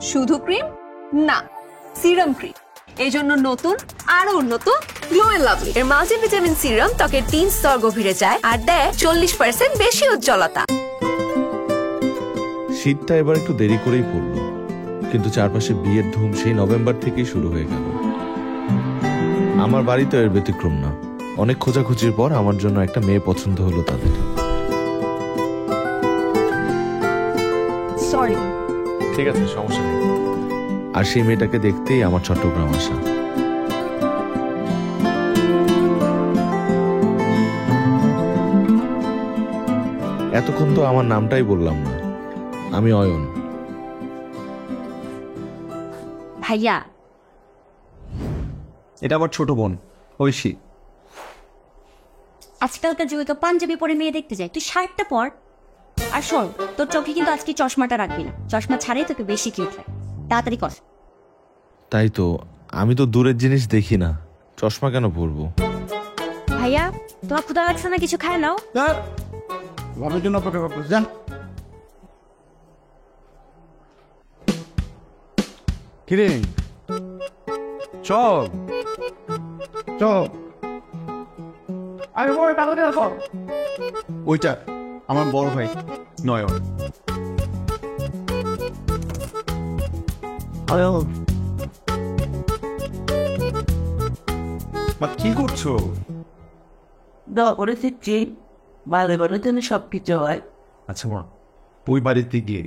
শুধু ক্রিম না, serum cream. এই জন্য নতুন আরো উন্নত গ্লো এন্ড লাভলি এর মাল্টিভিটামিন সিরাম ত্বকের 3 স্তর গভীরে যায় আর দেয় 40% বেশি উজ্জ্বলতা। শীতটা এবার একটু দেরি করেই পড়লো, কিন্তু চারপাশে বিয়ের ধুম সেই নভেম্বর থেকেই শুরু হয়ে গেল। আমার বাড়ি তো এর ব্যতিক্রম না। অনেক খোঁজাখুঁজির পর আমার জন্য একটা মেয়ে পছন্দ হলো তাদের। সরি। ঠিক আছে, সমস্যা নেই। আর সেই মেয়েটাকে দেখতেই আমার চট্টগ্রাম আসা। এতক্ষণ তো আমার নামটাই বললাম না। আমি অয়ন। ভাইয়া, এটা আমার ছোট বোন ঐশী। আজকালকার যুগে তো পাঞ্জাবি পরে মেয়ে দেখতে যায়, তুই শার্টটা পর। আর শোন, তোর চোখে কিন্তু আজকে চশমাটা রাখবি না, চশমা ছাড়াই তোকে বেশি কিউট লাগে। তাড়াতাড়ি কর। তাই তো, আমি তো দূরের জিনিস দেখি না, চশমা কেন পরবো? ভাইয়া, তোমার ক্ষুধা লাগছে না? কিছু খায় নাও। ভাবের জন্য অপেক্ষা করতে যান। কিরে চল চল। আরে বড় কাগজে রাখো। ওইটা আমার বড় ভাই নয়ন। কি করছো? সবকিছু হয়। আচ্ছা মা, ওই বাড়িতে গিয়ে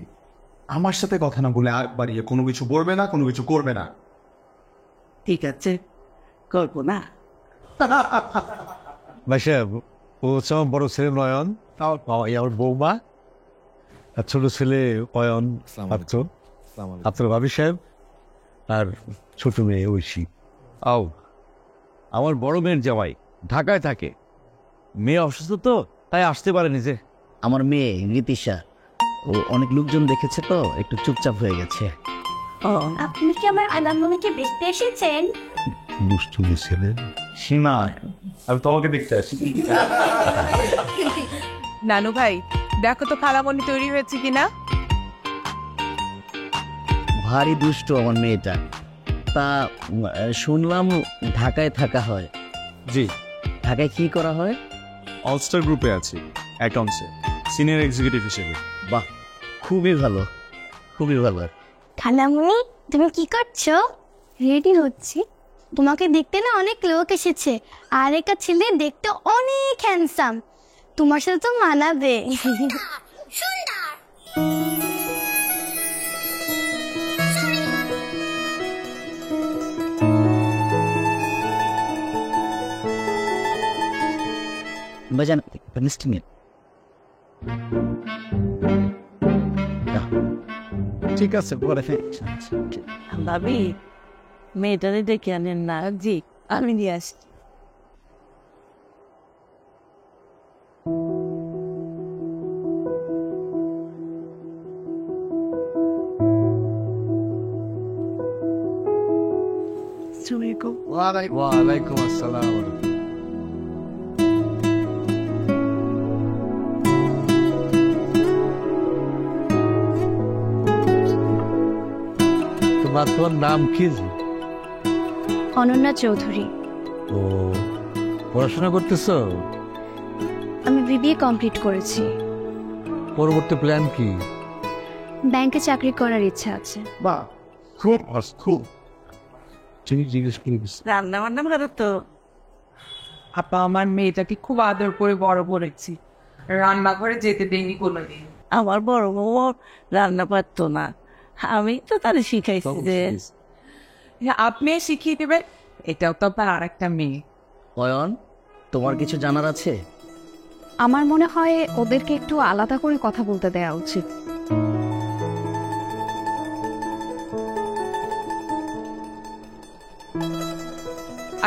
আমার সাথে কথা না বলে আর বাড়িয়ে কোনো কিছু বলবে না, কোনো কিছু করবে না। ঠিক আছে, করবো না। ভাই সাহেব, ও হচ্ছে আমার বড় ছেলে নয়ন, আমার বৌমা, আর ছোট ছেলে অয়ন, আপনার ভাবি সাহেব, আর ছোট মেয়ে ঐশী। আও, আমার বড় মেয়ের জামাই ঢাকায় থাকে, মেয়ে অসুস্থ তো তাই আসতে পারেনি। যে আমার মেয়ে নীতিশা, ও অনেক লোকজন দেখেছে তো একটু চুপচাপ হয়ে গেছে। আপনি কি আমার আদামকে দেখতে এসেছেন? দুষ্টু ছেলে। সীমা, আমি তোমাকে দেখতে আসি। নানু ভাই, দেখো তো খালামণি তৈরি হয়েছে কিনা। ভারী দুষ্ট আমার মেয়েটা। তা শুনলাম ঢাকায় থাকা হয়। জি, ঢাকায় কি করা হয়? অলস্টার গ্রুপে আছি অ্যাকাউন্টসে সিনিয়র এক্সিকিউটিভ হিসেবে। বাহ, খুবই ভালো, খুবই ভালো। খালামণি, তুমি কি করছো? রেডি হচ্ছি। তোমাকে দেখতে না অনেক লোক এসেছে, আর একটা ছেলে দেখতে অনেক হ্যান্ডসাম, তোমার সাথে তো মানাবে। বাজান মিষ্টি। ঠিক আছে, পরে ভাবি, মেয়েটারে ডেকে আনেন না। জি, আমি নিয়ে আসি। ওয়ালাইকুম আসসালাম। তোমার নাম কি? অনন্যা চৌধুরী। ও, পড়াশোনা করতেছো? আমি বিবিএ কমপ্লিট করেছি। পরবর্তী প্ল্যান কি? ব্যাংকে চাকরি করার ইচ্ছা আছে। বাহ, খুব খুব। জিজ্ঞেস করিস। রান্না বান্না ভালো তো? আপা, আমার মেয়েটাকে খুব আদর করে বড় করেছি, রান্নাঘরে যেতে দেয়নি কোনোদিন। আমার বড় বউ রান্না পারতো না, আমি তো তাদের শিখাইছি যে আপনি শিখিয়ে দেবেন। এটাও তো আপনার আর একটা মেয়ে। অয়ন, তোমার কিছু জানার আছে? আমার মনে হয় ওদেরকে একটু আলাদা করে কথা বলতে দেওয়া উচিত।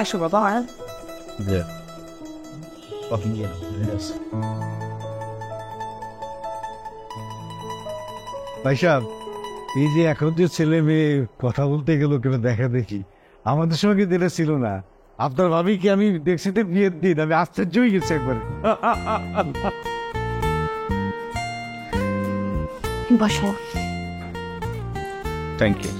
আসো বাবা। ভাই সাহেব, এই যে এখন যে ছেলে মেয়ে কথা বলতে গেল কেন দেখা দেখি, আমাদের সময় কিন্তু এটা ছিল না। আপনার ভাবি কি আমি দেখছি তো বিয়ের দিন, আমি আশ্চর্য হয়ে গেছি একবার। বসো। Thank you.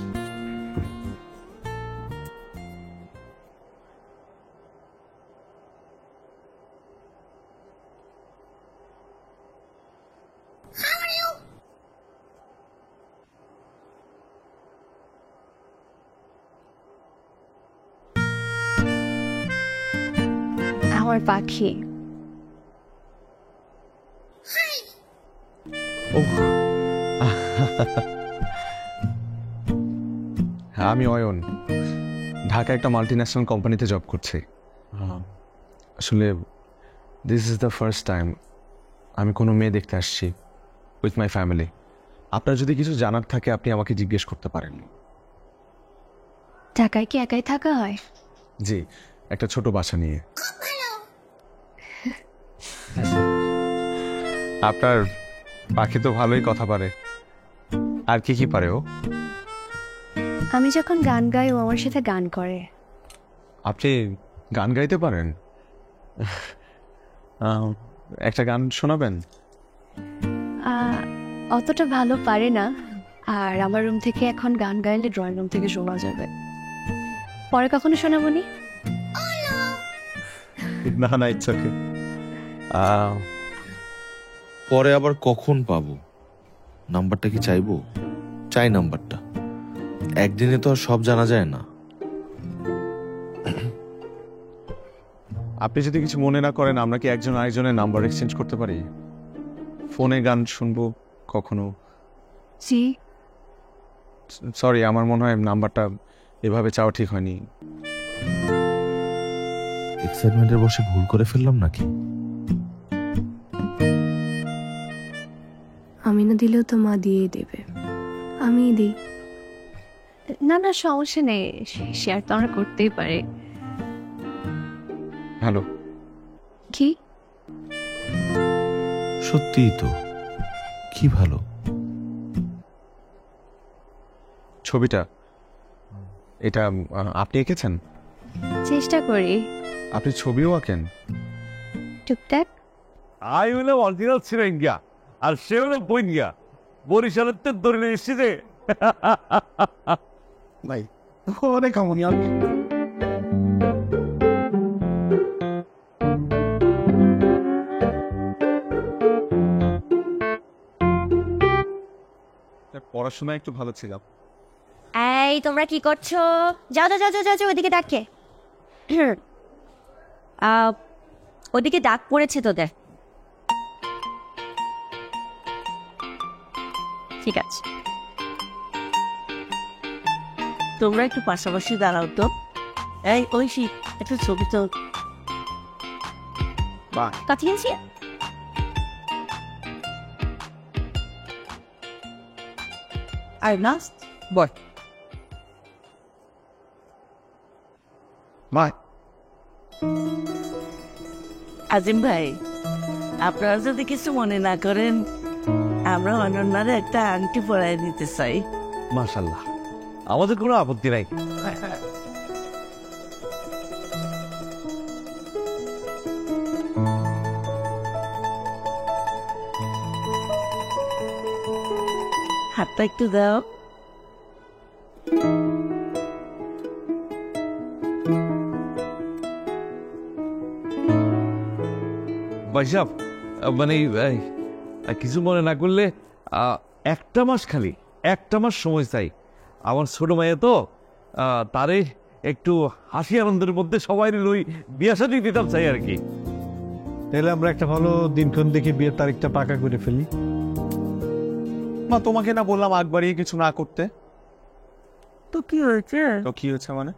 আমার পাখি। হ্যাঁ, আমি অয়ন, ঢাকা একটা মাল্টিন্যাশনাল কোম্পানিতে জব করছি। আসলে this is the first time আমি কোনো মেয়ে দেখতে আসছি উইথ মাই ফ্যামিলি। আপনার যদি কিছু জানার থাকে আপনি আমাকে জিজ্ঞেস করতে পারেন। ঢাকায় কি একাই থাকা হয়? জি, একটা ছোট বাসা নিয়ে। আপনার পাখি তো ভালোই কথা পারে, আর কি কি পারে ও? আমি যখন গান গাই ও আমার সাথে গান করে। আপনি গান গাইতে পারেন? একটা গান শোনাবেন? অতটা ভালো পারে না, আর আমার রুম থেকে এখন গান গাইলে ড্রয়িং রুম থেকে শোনা যাবে। পরে কখনো শোনাবনি? না না, ইটস ওকে। পরে আবার কখন পাবো? নাম্বারটা কি চাইবো? চাই নাম্বারটা। একদিনে তো আর সব জানা যায় না। আপনি যদি কিছু মনে না করেন, আমরা কি একজন আরেকজনের নাম্বার এক্সচেঞ্জ করতে পারি? ফোনে গান শুনবো কখনো? জি। সরি, আমার মনে হয় নাম্বারটা এভাবে চাওয়া ঠিক হয়নি। এক্সাইটমেন্টের বসে ভুল করে ফেললাম নাকি? আমি না দিলেও তো মা দিয়েই দেবে। আমি দিই। না না, সমস্যা নেই, শেয়ার তো আমরা করতেই পারি। হ্যালো। কি? সত্যিই তো, কি ভালো। ছবিটা এটা আপনি এঁকেছেন? চেষ্টা করি। আপনি ছবিও আঁকেন? টুকটাক। আই হইলাম অরিজিনাল সিরাইঙ্গা, আর সে হলো বইঙ্গা। বরিশালের তো ধরে এসেছে যে ভাই অনেক আমনি। পড়াশোনায় একটু ভালো ছিলাম। এই তোমরা কি করছো? যাও যাও যাও যাও যাও, ওইদিকে ডাকে। ওদিকে ডাক পড়েছে তোদের। ঠিক আছে, তোমরা একটু পাশাপাশি দাঁড়াও তো। এই ঐশী, একটু ছবি তো। কাছে গেছি। আর লাস্ট বয়। মা, আজিম ভাই, আপনারা যদি কিছু মনে না করেন, আমরা অনন্যারে একটা আংটি পরাই দিতে চাই। মাশাল্লাহ, আমাদের কোনো আপত্তি নাই। হাতটা একটু দাও। ভাইসাব, মানে কিছু মনে না করলে একটা মাস, খালি একটা মাস সময় চাই। আমার ছোট মাইয়া তো, তারে একটু হাসি আনন্দের মধ্যে সবাই লই বিয়া শাদী দিতাম চাই আর কি। তাহলে আমরা একটা ভালো দিনক্ষণ দেখে বিয়ের তারিখটা পাকা করে ফেলি। মা, তোমাকে না বললাম আগ বাড়িয়ে কিছু না করতে? তো কি হয়েছে? তো কি হচ্ছে মানে?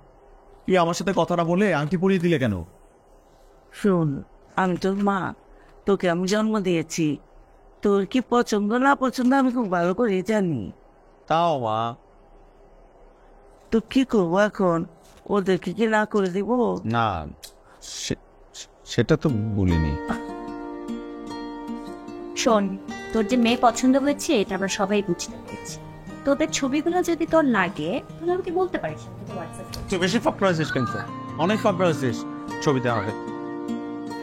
তুই আমার সাথে কথা না বলে আংটি পরিয়ে দিলে কেন? শোন, আমি তোর মা, তোকে আমি জন্ম দিয়েছি। তোর কি পছন্দ না পছন্দ আমি খুব ভালো করে জানি। তাও মা, তো কি করবো এখন? ওদেরকে কি না করে দিব? না, সেটা তো বলিনি। শোন, তোর যে মেয়ে পছন্দ হয়েছে এটা আমরা সবাই বুঝতে পেরেছি। তোদের ছবিগুলো যদি তোর লাগে তাহলে আমাকে বলতে পারিস। তুই বেশি ফাপড়াইছিস কিন্তু, অনেক ফাপড়াইছিস। ছবি দেওয়া হবে।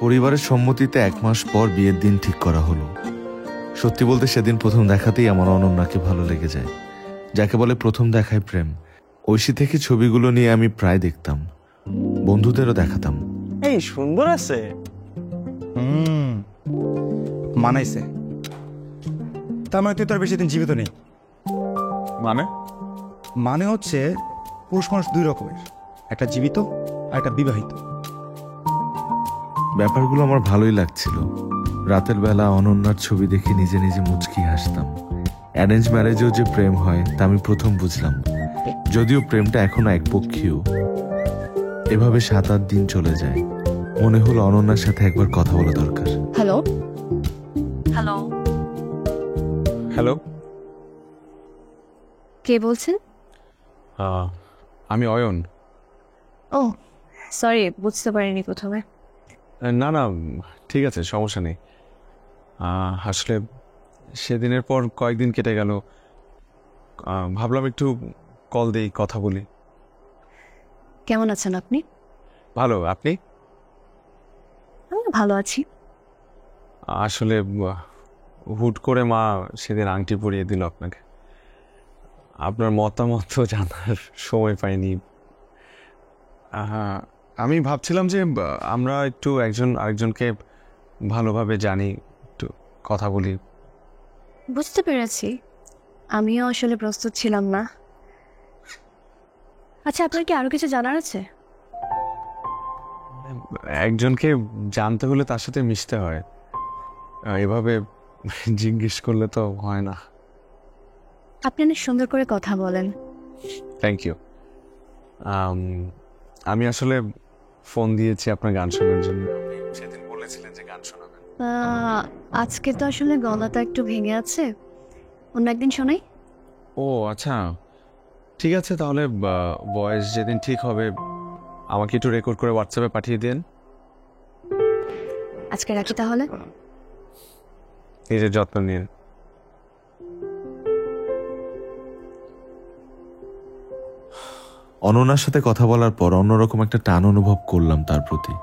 পরিবারের সম্মতিতে 1 মাস পর বিয়ের দিন ঠিক করা হলো। সত্যি বলতে সেদিন প্রথম দেখাতেই আমার অনন্যাকে ভালো লেগে যায়। যাকে বলে প্রথম দেখায় প্রেম। ঐশী থেকে ছবিগুলো নিয়ে আমি প্রায় দেখতাম, বন্ধুদেরও দেখাতাম। এই সুন্দর আছে, মানাইছে। তার মানে তুই তো আর বেশি দিন জীবিত নেই। মানে মানে হচ্ছে পুরুষ মানুষ দুই রকমের, একটা জীবিত আর একটা বিবাহিত। ব্যাপারগুলো আমার ভালোই লাগছিল। রাতের বেলা অনন্যার ছবি দেখে নিজে নিজে মুচকি হাসতাম। অ্যারেঞ্জ ম্যারেজেও যে প্রেম হয় তা আমি প্রথম বুঝলাম, যদিও প্রেমটা এখনো একপক্ষীয়। এভাবে 7-8 দিন চলে যায়। মনে হলো অনন্যার সাথে একবার কথা বলা দরকার। হ্যালো হ্যালো হ্যালো, কে বলছেন? আমি অয়ন। ও সরি, বুঝতে পারিনি প্রথমে। না না, ঠিক আছে, সমস্যা নেই। আসলে সেদিনের পর কয়েকদিন কেটে গেল, ভাবলাম একটু কল দেই, কথা বলি। কেমন আছেন আপনি? ভালো, আপনি? আমি ভালো আছি। আসলে হুট করে মা সেদিন আংটি পরিয়ে দিল আপনাকে। আপনার মতামত তো জানার সময় পাইনি। আমি ভাবছিলাম যে আমরা একটু একজন আরেকজনকে ভালোভাবে জানি, একটু কথা বলি। বুঝতে পেরেছি, আমিও আসলে প্রস্তুত ছিলাম না। আচ্ছা, আপনার কি আরো কিছু জানার আছে? একজনকে জানতে হলে তার সাথে মিশতে হয়, এভাবে জিজ্ঞেস করলে তো হয় না। আপনি অনেক সুন্দর করে কথা বলেন। Thank you. আমি আসলে ফোন দিয়েছি আপনার গান শোনার জন্য। সেদিন বলেছিলেন যে গান শোনাবেন। আজকে তো আসলে গলাটা একটু ভেঙে আছে, অন্য একদিন শোনাই। ও আচ্ছা, ঠিক আছে, তাহলে ভয়েস যেদিন ঠিক হবে আমাকে একটু রেকর্ড করে হোয়াটসঅ্যাপে পাঠিয়ে দিন। আজকে রাখি তাহলে। নিজের যত্ন নিন। অনন্যার সাথে কথা বলার পর অন্যরকম একটা টান অনুভব করলাম তার প্রতি।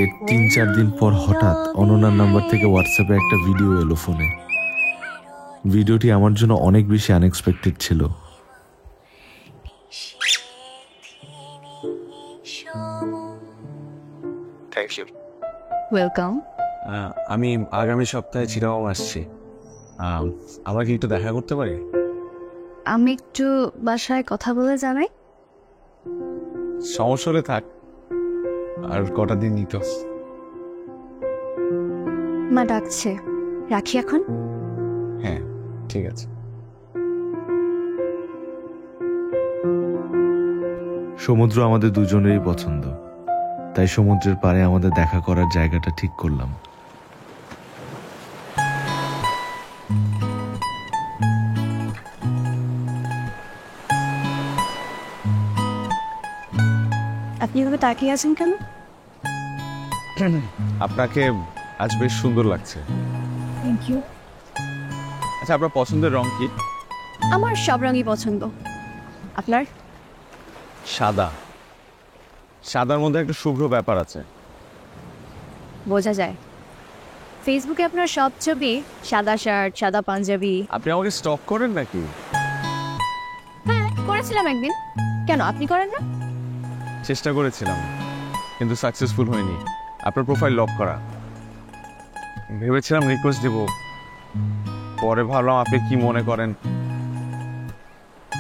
এর 3-4 দিন পর হঠাৎ অনন্যার নাম্বার থেকে হোয়াটসঅ্যাপে একটা ভিডিও এলো ফোনে। ভিডিওটি আমার জন্য অনেক বেশি আনএক্সপেক্টেড ছিল। Thank you. ওয়েলকাম। আমি আগামী সপ্তাহে চিটাগং আসছি, আমরা কি একটু দেখা করতে পারি? আমি একটু বাসায় কথা বলে জানাই। সমস্যা হলে থাক, আর কটা দিন নিত। মা ডাকছে, রাখি এখন। হ্যাঁ ঠিক আছে। সমুদ্র আমাদের দুজনেরই পছন্দ, তাই সমুদ্রের পাড়ে আমাদের দেখা করার জায়গাটা ঠিক করলাম। আপনি এভাবে তাকিয়ে আছেন কেন? আপনাকে আজ বেশ সুন্দর লাগছে। Thank you. আচ্ছা, আপনার পছন্দের রং কি? আমার সব রঙই পছন্দ। আপনার? সাদা। সাদার মধ্যে একটা শুভ্র ব্যাপার আছে। বোঝা যায়। ফেসবুকে আপনার সব ছবি সাদা শার্ট, সাদা পাঞ্জাবি। আপনি আমাকে স্টক করেন নাকি? হ্যাঁ, করেছিলাম একদিন। কেন, আপনি করেন না? চেষ্টা করেছিলাম, কিন্তু সাকসেসফুল হয়নি। আপনার প্রোফাইল লক করা। ভেবেছিলাম রিকোয়েস্ট দেব, পরে ভাবলাম আপনি কি মনে করেন।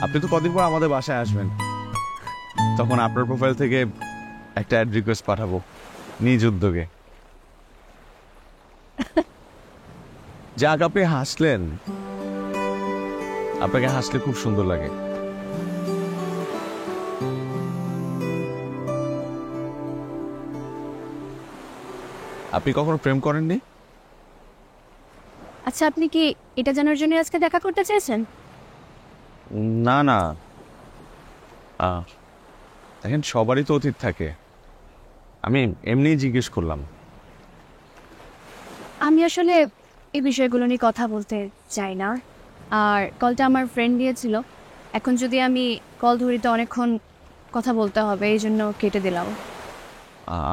আপনি তো কদিন পর আমাদের বাসায় আসবেন, তখন আপনার প্রোফাইল থেকে একটা অ্যাড রিকোয়েস্ট পাঠাবো নিজ উদ্যোগে। যাক, আপনি হাসলেন। আপনাকে হাসলে খুব সুন্দর লাগে। আপনি কখনো প্রেম করেননি? আচ্ছা, আপনি কি এটা জানার জন্য আজকে দেখা করতে চেয়েছেন? না না, দেখেন সবারই তো অতীত থাকে, আমি এমনিই জিজ্ঞেস করলাম। আমি আসলে এই বিষয়গুলো নিয়ে কথা বলতে চাই না। আর কলটা আমার ফ্রেন্ড দিয়েছিল, এখন যদি আমি কল ধরি তো অনেকক্ষণ কথা বলতে হবে, এই জন্য কেটে দিলাম।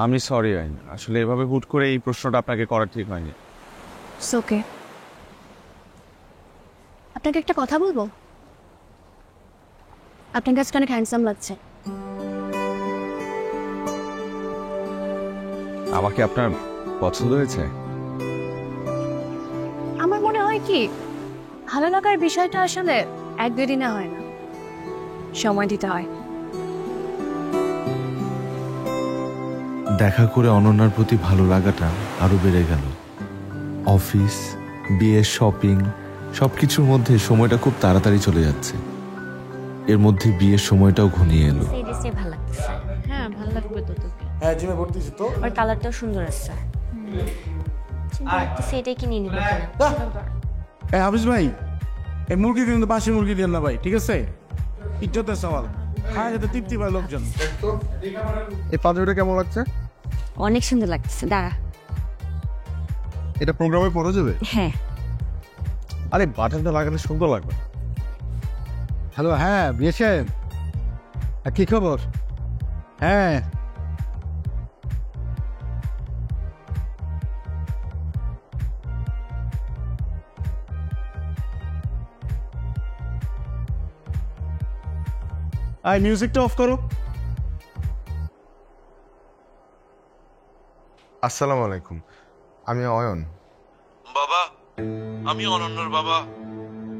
আমি সরি আইন, আসলে এভাবে হুট করে এই প্রশ্নটা আপনাকে করা ঠিক হয়নি। ওকে, আপনাকে একটা কথা বলবো? আপনার কাছে অনেক হ্যান্ডসাম লাগছে। আমাকে আপনার পছন্দ হয়েছে? আমার মনে হয় কি, ভালো লাগার বিষয়টা আসলে এক দুই দিনে হয় না, সময় দিতে হয়। দেখা করে অনন্যার প্রতি ভালো লাগাটা আরো বেড়ে গেল। অফিস, বিয়ে, শপিং সবকিছুর মধ্যে সময়টা খুব তাড়াতাড়ি চলে যাচ্ছে। এর মধ্যে বিয়ের সময়টাও ঘনিয়ে এলো। ভালো লাগতেছে। হ্যাঁ, ভালো লাগবে তো তোকে। হ্যাঁ, জিমে ভর্তি তো। আর কালারটাও সুন্দর আছে। সেটাই কি নিয়ে নিবো কিনা? হাফিজ ভাই, এই মুরগি কিন্তু বাসি মুরগি দেন না ভাই, ঠিক আছে? ইজ্জতের সওয়াল, খায় যাতে তৃপ্তি পায় লোকজন। এই পাঞ্জাবিটা কেমন লাগছে? অনেক সুন্দর লাগতেছে, দাঁড়া। এটা প্রোগ্রামে পড়া যাবে? হ্যাঁ। আরে বাটনটা লাগালে সুন্দর লাগবে। হ্যালো, হ্যাঁ বিয়ে সাহেব, কি খবর? হ্যাঁ, আই মিউজিকটা অফ করো। আসসালামু আলাইকুম, আমি অয়ন। বাবা, আমি অনন্যর বাবা।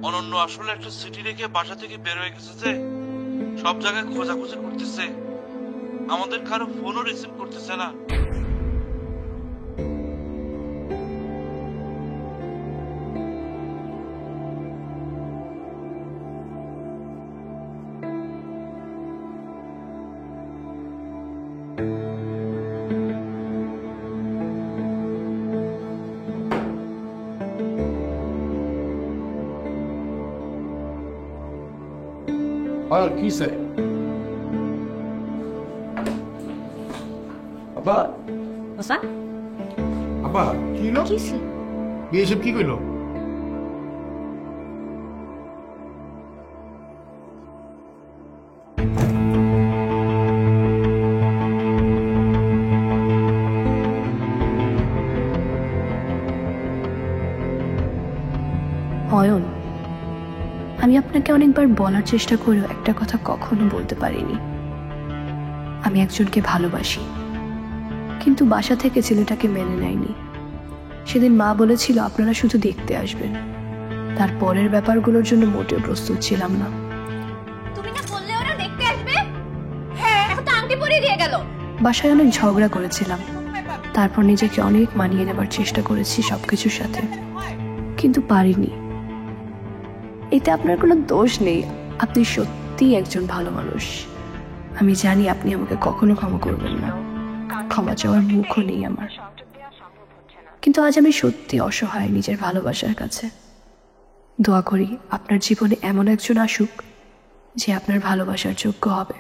অনন্য আসলে একটা সিটি রেখে বাসা থেকে বের হয়ে গেছে, যে সব জায়গায় খোঁজাখুঁজি করতেছে, আমাদের কারো ফোনও রিসিভ করতেছে না। আর কি স্যার? আব্বা, ওসা আব্বা কি হলো? কিসে? বিয়ে সব কি কইলো? অয়ন, আমি আপনাকে অনেকবার বলার চেষ্টা করেও একটা কথা কখনো বলতে পারিনি। আমি একজনকে ভালোবাসি, কিন্তু বাসা থেকে ছেলেটাকে মেনে নেয়নি। সেদিন মা বলেছিল আপনারা শুধু দেখতে আসবেন, তারপরের ব্যাপারগুলোর জন্য মোটেও প্রস্তুত ছিলাম না। তুমি না বললে ওরা দেখতে আসবে? হ্যাঁ, এখন তো আংটি পরিয়ে দিয়ে গেল। বাসায় অনেক ঝগড়া করেছিলাম, তারপর নিজেকে অনেক মানিয়ে নেবার চেষ্টা করেছি সবকিছুর সাথে, কিন্তু পারিনি। এতে আপনার কোনো দোষ নেই, আপনি সত্যিই একজন ভালো মানুষ। আমি জানি আপনি আমাকে কখনো ক্ষমা করবেন না, ক্ষমা চাওয়ার মুখও নেই আমার। কিন্তু আজ আমি সত্যি অসহায় নিজের ভালোবাসার কাছে। দোয়া করি আপনার জীবনে এমন একজন আসুক যে আপনার ভালোবাসার যোগ্য হবে।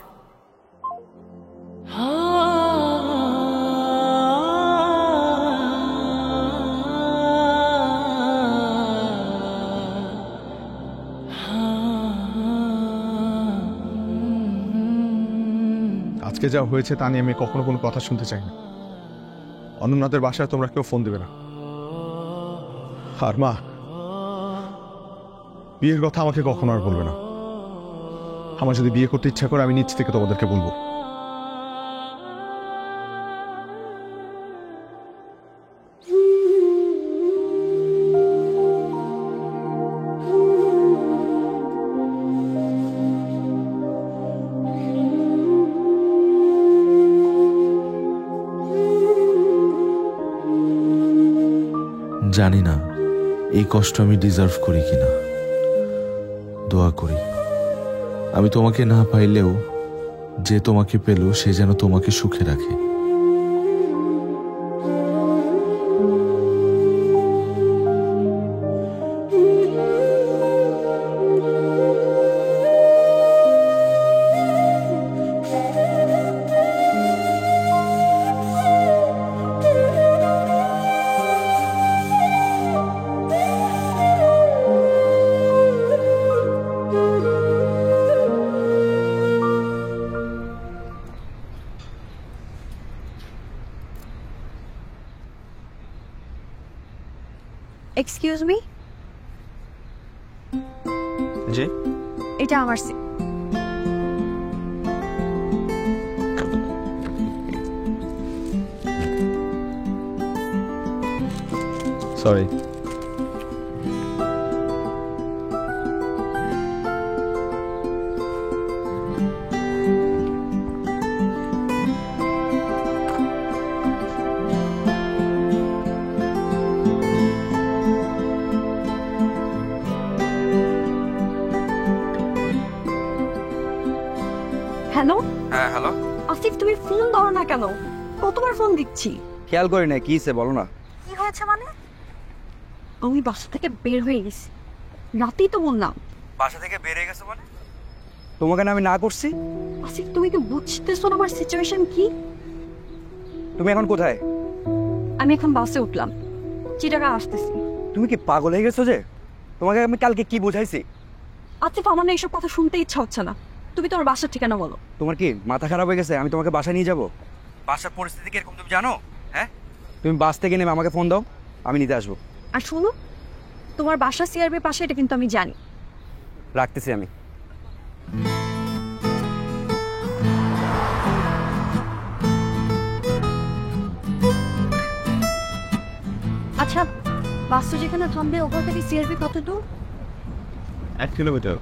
আজকে যা হয়েছে তা নিয়ে আমি কখনো কোনো কথা শুনতে চাই না। অনন্যাদের বাসায় তোমরা কেউ ফোন দেবে না। আর মা, বিয়ের কথা আমাকে কখনো আর বলবে না। আমার যদি বিয়ে করতে ইচ্ছা করে আমি নিজ থেকে তোমাদেরকে বলবো। জানি না এই কষ্ট আমি ডিজার্ভ করি কিনা। দোয়া করি আমি তোমাকে না পাইলেও যে তোমাকে পেল সে যেন তোমাকে সুখে রাখে। এক্সকিউজ মি, জি এটা আমার সিট। সরি। হ্যালো হ্যাঁ হ্যালো, আসিফ, তুমি ফোন ধরো না কেন? কতবার ফোন দিচ্ছি। খেয়াল করি না, কি হয়েছে বলো না। কি হয়েছে মানে? আমি বাসা থেকে বের হয়ে গেছি, রাতেই তো বললাম। বাসা থেকে বের হয়ে গেছো মানে? তোমাকে না আমি না করছি? আসিফ, তুমি কি বুঝতেছো না আমার সিচুয়েশন কি? তুমি এখন কোথায়? আমি এখন বাসে উঠলাম, চিটাগাং আসতেছি। তুমি কি পাগল হয়ে গেছো যে? তোমাকে আমি কালকে কি বুঝাইছি? আসিফ, আমার না এইসব কথা শুনতে ইচ্ছা হচ্ছে না। তুমি তোমার বাসার ঠিকানা বলো। তোমার কি মাথা খারাপ হয়ে গেছে? আমি তোমাকে বাসা নিয়ে যাব? বাসার পরিস্থিতি কিরকম তুমি জানো? হ্যাঁ, তুমি বাস থেকে নেমে আমাকে ফোন দাও, আমি নিতে আসবো। আর শোনো, তোমার বাসা সিআরবির পাশে, এটা কিন্তু আমি জানি। রাখতেছি আমি। আচ্ছা, বাস তো যেখানে থামবে ওখান থেকে সিআরবি কত দূর? 1 কিলোমিটার।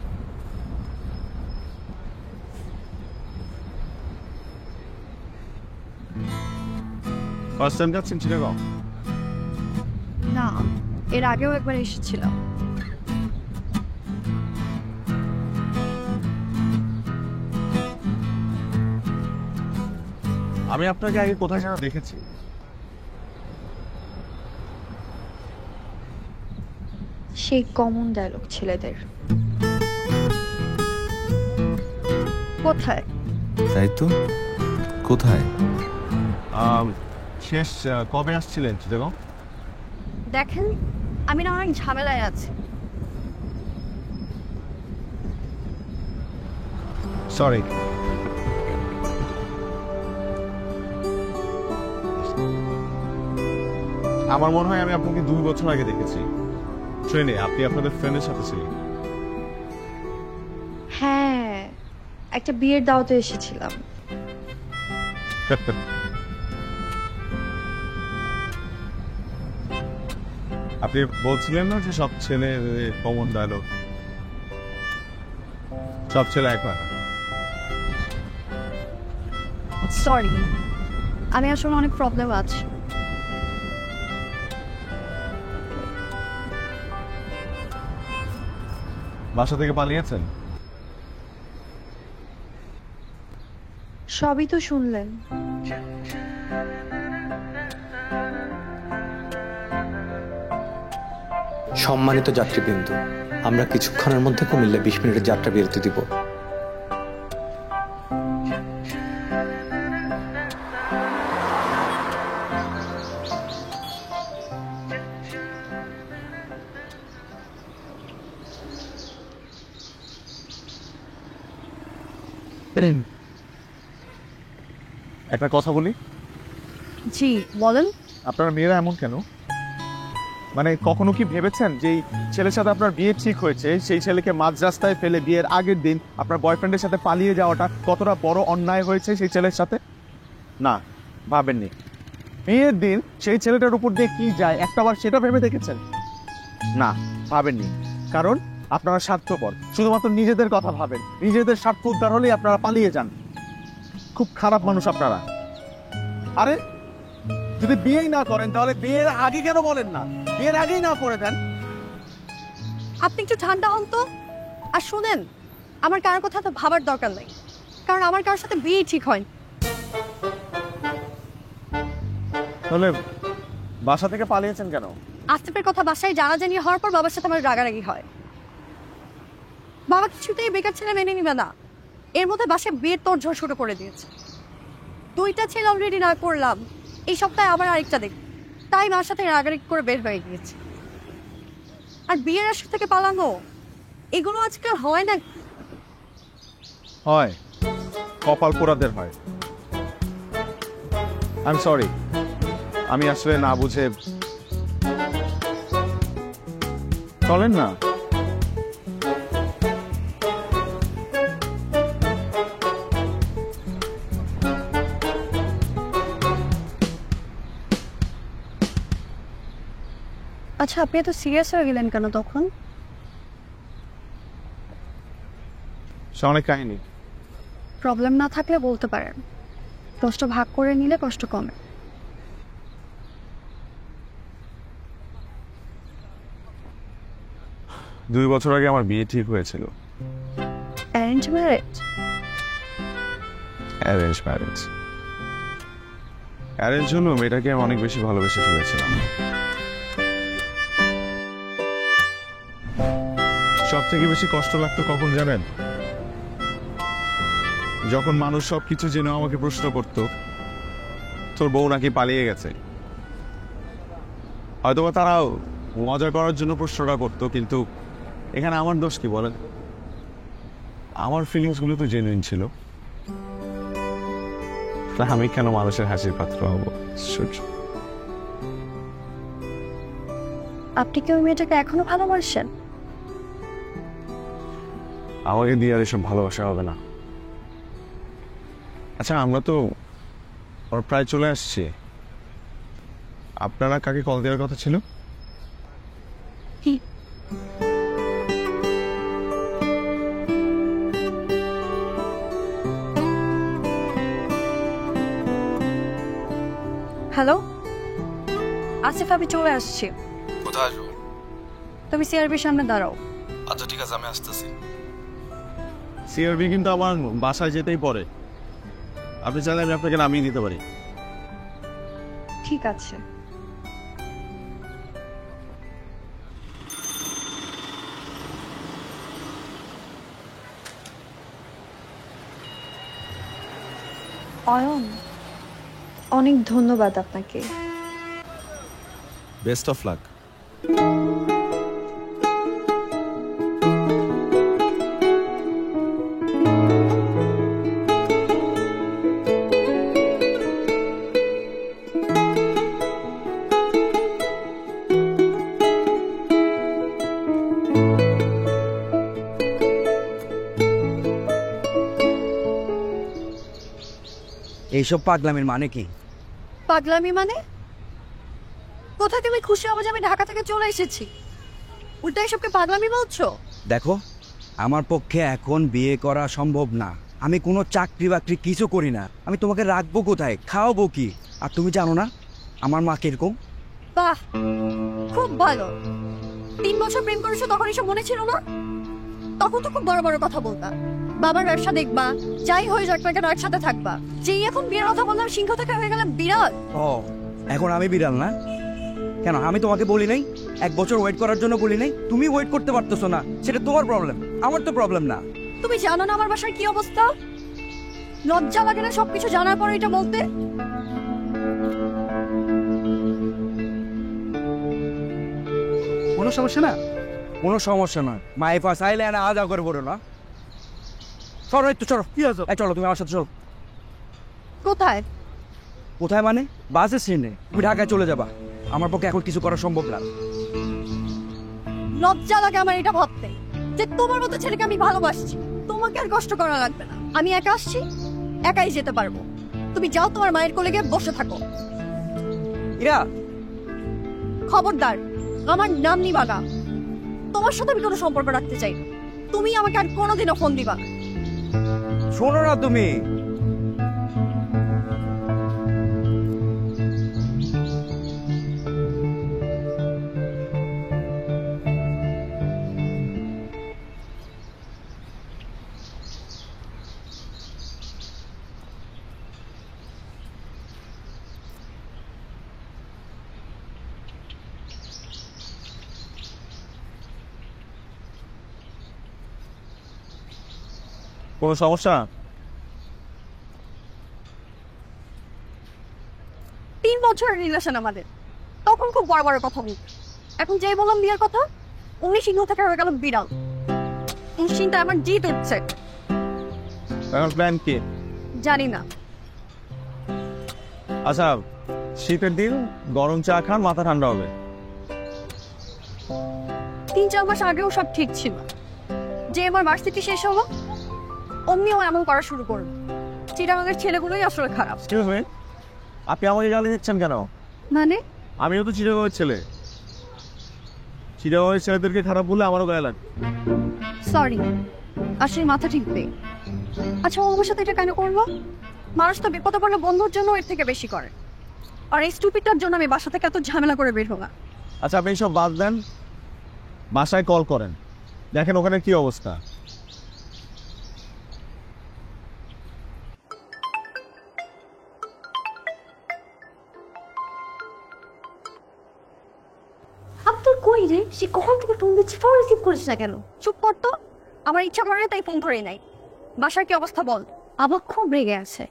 ফার্স্ট টাইম যাচ্ছেন চিটাগাং? না, এর আগেও একবার এসেছিলাম। আমি আপনাকে আগে কোথায় যেন দেখেছি। সেই কমন ডায়লগ ছেলেদের। কোথায়? তাই তো, কোথায়? শেষ কবে আসছিলেন চিটাগাং? দেখেন, আমি না অনেক ঝামেলায় আছি। সরি। আমার মনে হয় আমি আপনাকে 2 বছর আগে দেখেছি ট্রেনে। আপনি আপনাদের ফ্রেন্ডের সাথে ছিলেন। হ্যাঁ, একটা বিয়ের দাওয়াতে এসেছিলাম। আপনি বলছিলেন না যে সব ছেলে কমন ডায়লগ, সব ছেলে এক হয় না। সরি, আমি আসলে অনেক প্রবলেম আছে। বাসা থেকে পালিয়েছেন? সবই তো শুনলেন। সম্মানিত যাত্রীবৃন্দ, আমরা কিছুক্ষণের মধ্যে কুমিল্লা 20 মিনিটের যাত্রা বিরতি দিব। একটা কথা বলি। জি বলেন। আপনারা মেয়েরা এমন কেন? মানে কখনো কি ভেবেছেন যে ছেলের সাথে আপনার বিয়ে ঠিক হয়েছে, সেই ছেলেকে মাঝ রাস্তায় ফেলে বিয়ের আগের দিন আপনার বয়ফ্রেন্ডের সাথে পালিয়ে যাওয়াটা কতটা বড় অন্যায় হয়েছে সেই ছেলের সাথে? না, ভাবেননি। বিয়ের দিন সেই ছেলেটার উপর দিয়ে কি যায় একটাবার সেটা ভেবে দেখেছেন? না, ভাবেননি। কারণ আপনারা স্বার্থপর, শুধুমাত্র নিজেদের কথা ভাবেন, নিজেদের স্বার্থ উদ্ধার হলেই আপনারা পালিয়ে যান। খুব খারাপ মানুষ আপনারা। আরে যদি বিয়েই না করেন তাহলে বিয়ের আগে কেন বলেন না? বিয়ের আগেই না করে দেন। আপনি একটু ঠান্ডা হন তো। আর শুনেন, আমার কারোর কথা তো ভাবার দরকার নেই, কারণ আমার কারোর সাথে বিয়ে ঠিক হয়। তাহলে বাসা থেকে পালিয়েছেন কেন? আসিফের কথা বাসায় জানাজানি হওয়ার পর বাবার সাথে আমার রাগারাগি হয়। বাবা কিছুতেই বেকার ছেলে মেনে নিবে না। এর মধ্যে বাসায় বিয়ের তোড়জোড় শুরু করে দিয়েছে। 2টা ছেলে অলরেডি না করলাম, এই সপ্তাহে আবার আরেকটা দেখ। তাই মার সাথে রাগারাগি করে বের হয়ে গিয়েছে। আর বিয়ের আসর থেকে পালানো, এগুলো আজকাল হয় না। হয়, কপাল পোড়াদের হয়। আই এম সরি, আমি আসলে না বুঝে। চলেন না। আচ্ছা, আপনি এত সিরিয়াস হয়ে গেলেন কেন তখন? সে অনেক কাহিনী। প্রবলেম না থাকলে বলতে পারেন, কষ্ট ভাগ করে নিলে কষ্ট কমে। দুই বছর আগে আমার বিয়ে ঠিক হয়েছিল। Arrange marriage? Arrange marriage. Arrange হলো মেয়েটাকে আমি অনেক বেশি ভালোবেসে ফেলেছিলাম। সব থেকে বেশি কষ্ট লাগতো কখন জানেন? যখন মানুষ সবকিছু জেনে আমাকে প্রশ্ন করতো তোর বউ নাকি পালিয়ে গেছে। হয়তোবা তারাও মজা করার জন্য প্রশ্নটা করতো, কিন্তু এখানে আমার দোষ কি বলেন? আমার ফিলিংসগুলো তো জেনুইন ছিল। আমি কেন মানুষের হাসির পাত্র হব? আপনি কি ওই মেয়েটাকে এখনো ভালোবাসেন? আমাকে দিয়ে আর এসব ভালোবাসা হবে না। আচ্ছা, আমরা তো প্রায় চলে আসছি। আপনারা কাকে কল দেওয়ার কথা ছিল? হ্যালো আসিফ, আমি চলে আসছি। কোথায় আসবো? তুমি সিআরবির সামনে দাঁড়াও। আচ্ছা ঠিক আছে, আমি আসতেছি। সিআরবি কিন্তু আমার বাসায় যেতেই পড়ে। আপনি চাইলে আমি আপনাকে নামিয়ে দিতে পারি। ঠিক আছে। অয়ন, অনেক ধন্যবাদ আপনাকে। Best of luck. এইসব পাগলামির মানে কি? পাগলামি মানে? কোথায় তুমি খুশি হবে যে আমি ঢাকা থেকে চলে এসেছি? উল্টা এসবকে পাগলামি বলছো? দেখো, আমার পক্ষে এখন বিয়ে করা সম্ভব না। আমি কোনো চাকরি বাকরি কিছু করি না। আমি তোমাকে রাখবো কোথায়, খাওয়াবো কি? আর তুমি জানো না আমার মা কিরকম? বাহ, খুব ভালো। 3 বছর প্রেম করেছো, তখন এসব মনে ছিল না? তখন তো খুব বড় বড় কথা বলতা, বাবার ব্যবসা দেখবা, যাই হয়ে যাক না কেন একসাথে থাকবা। যেই এখন বিয়ের কথা বললাম, সিংহ থেকে হয়ে গেলাম বিড়াল। ও, এখন আমি বিড়াল না? কেন, আমি তোমাকে বলি নাই 1 বছর ওয়েট করার জন্য? বলি নাই? তুমি ওয়েট করতে পারতেছো না, সেটা তোমার প্রবলেম, আমার তো প্রবলেম না। তুমি জানো না আমার বাসার কি অবস্থা? লজ্জা লাগে না সবকিছু জানার পর এটা বলতে? কোনো সমস্যা না? কোনো সমস্যা নয়। মাই ফাসাইলে না আজা করে বলো না। চলো একটু, চলো। কি আছে? চলো, তুমি আমার সাথে চলো। কোথায়? কোথায় মানে? বাস স্ট্যান্ডে। তুমি ঢাকায় চলে যাবা। আমার পক্ষে এখন কিছু করা সম্ভব না। লজ্জা লাগে আমার এটা ভাবতে যে তোমার মতো ছেলেকে আমি ভালোবাসছি। তোমাকে আর কষ্ট করা লাগবে না, আমি একা আসছি, একাই যেতে পারবো। তুমি যাও, তোমার মায়ের কোলে গিয়ে বসে থাকো। ইরা, খবরদার, আমার নাম নিবা না। তোমার সাথে আমি কোনো সম্পর্ক রাখতে চাই না। তুমি আমাকে আর কোনোদিনও ফোন দিবা না। শোনো না তুমি, কোনো সমস্যা? 3 বছরের রিলেশন আমাদের, তখন খুব বড় বড় কথা বলতো। এখন যেই বললাম বিয়ের কথা, অমনি সিংহ থেকে হয়ে গেল বিড়াল। ইনস্টিংটা আমার জিত উঠছে। এখন প্ল্যান কি? জানি না। আচ্ছা, শীতের দিন গরম চা খান, মাথা ঠান্ডা হবে। 3-4 মাস আগেও সব ঠিক ছিল, যে আমার ভার্সিটি শেষ হলো অমনিও এমন করা শুরু করলো। চিটাগাঙের ছেলেগুলোই আসলে খারাপ। আপনি আমাকে গালি দিচ্ছেন কেন? মানে আমিও তো চিটাগাঁয়ের ছেলে। চিটাগাঁয়ের ছেলেদেরকে খারাপ বলে আমারও গায়ে লাগে। সরি, আসলে মাথা ঠিক নেই। আচ্ছা, ও আমার সাথে এটা কেন করবো? মানুষ তো বিপদে পড়লে বন্ধুর জন্য এর থেকে বেশি করে, আর এই স্টুপিডটার জন্য আমি বাসা থেকে এত ঝামেলা করে বের হলাম। আচ্ছা, আপনি সব বাদ দেন, বাসায় কল করেন, দেখেন ওখানে কি অবস্থা। আব্দুল কই রে? সে কখন থেকে ফোন দিচ্ছে, ফোন রিসিভ করিস না কেন? চুপ কর তো, আমার ইচ্ছা করে তাই ফোন ধরে নাই। বাসার কি অবস্থা বল। বাবা খুব রেগে আছে,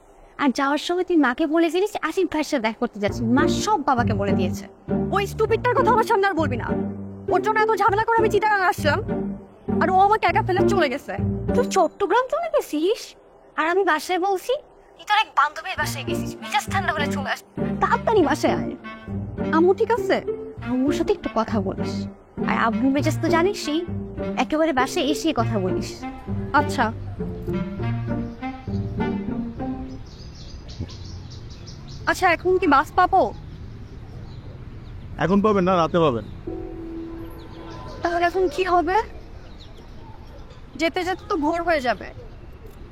আর যাওয়ার সময় তুই মাকে বলে দিলিস আসিফ ভাইয়ের সাথে দেখা করতে যাচ্ছিস। মা সব বাবাকে বলে দিয়েছে। ওই স্টুপিডটার কথা আমার সামনে আর বলবি না। ওর জন্য এত ঝামেলা করে আমি চিটাগাং আসলাম, আর ও আমাকে একা ফেলে চলে গেছে। তুই চট্টগ্রাম চলে গেছিস, আর আমি বাসায় বলছি তুই তোর এক বান্ধবীর বাসায় গেছিস, মেজাজ ঠান্ডা হলে চলে আস। তাড়াতাড়ি বাসায় আয়। আম্মু ঠিক আছে? আম্মুর সাথে একটু কথা বলিস, আর আব্বুর মেজাজ তো জানিসই, একেবারে বাসায় এসে কথা বলিস। আচ্ছা। আচ্ছা, এখন কি বাস পাবো? এখন পাবেন না, রাতে পাবেন। তাহলে এখন কি হবে? যেতে যেতে তো ভোর হয়ে যাবে,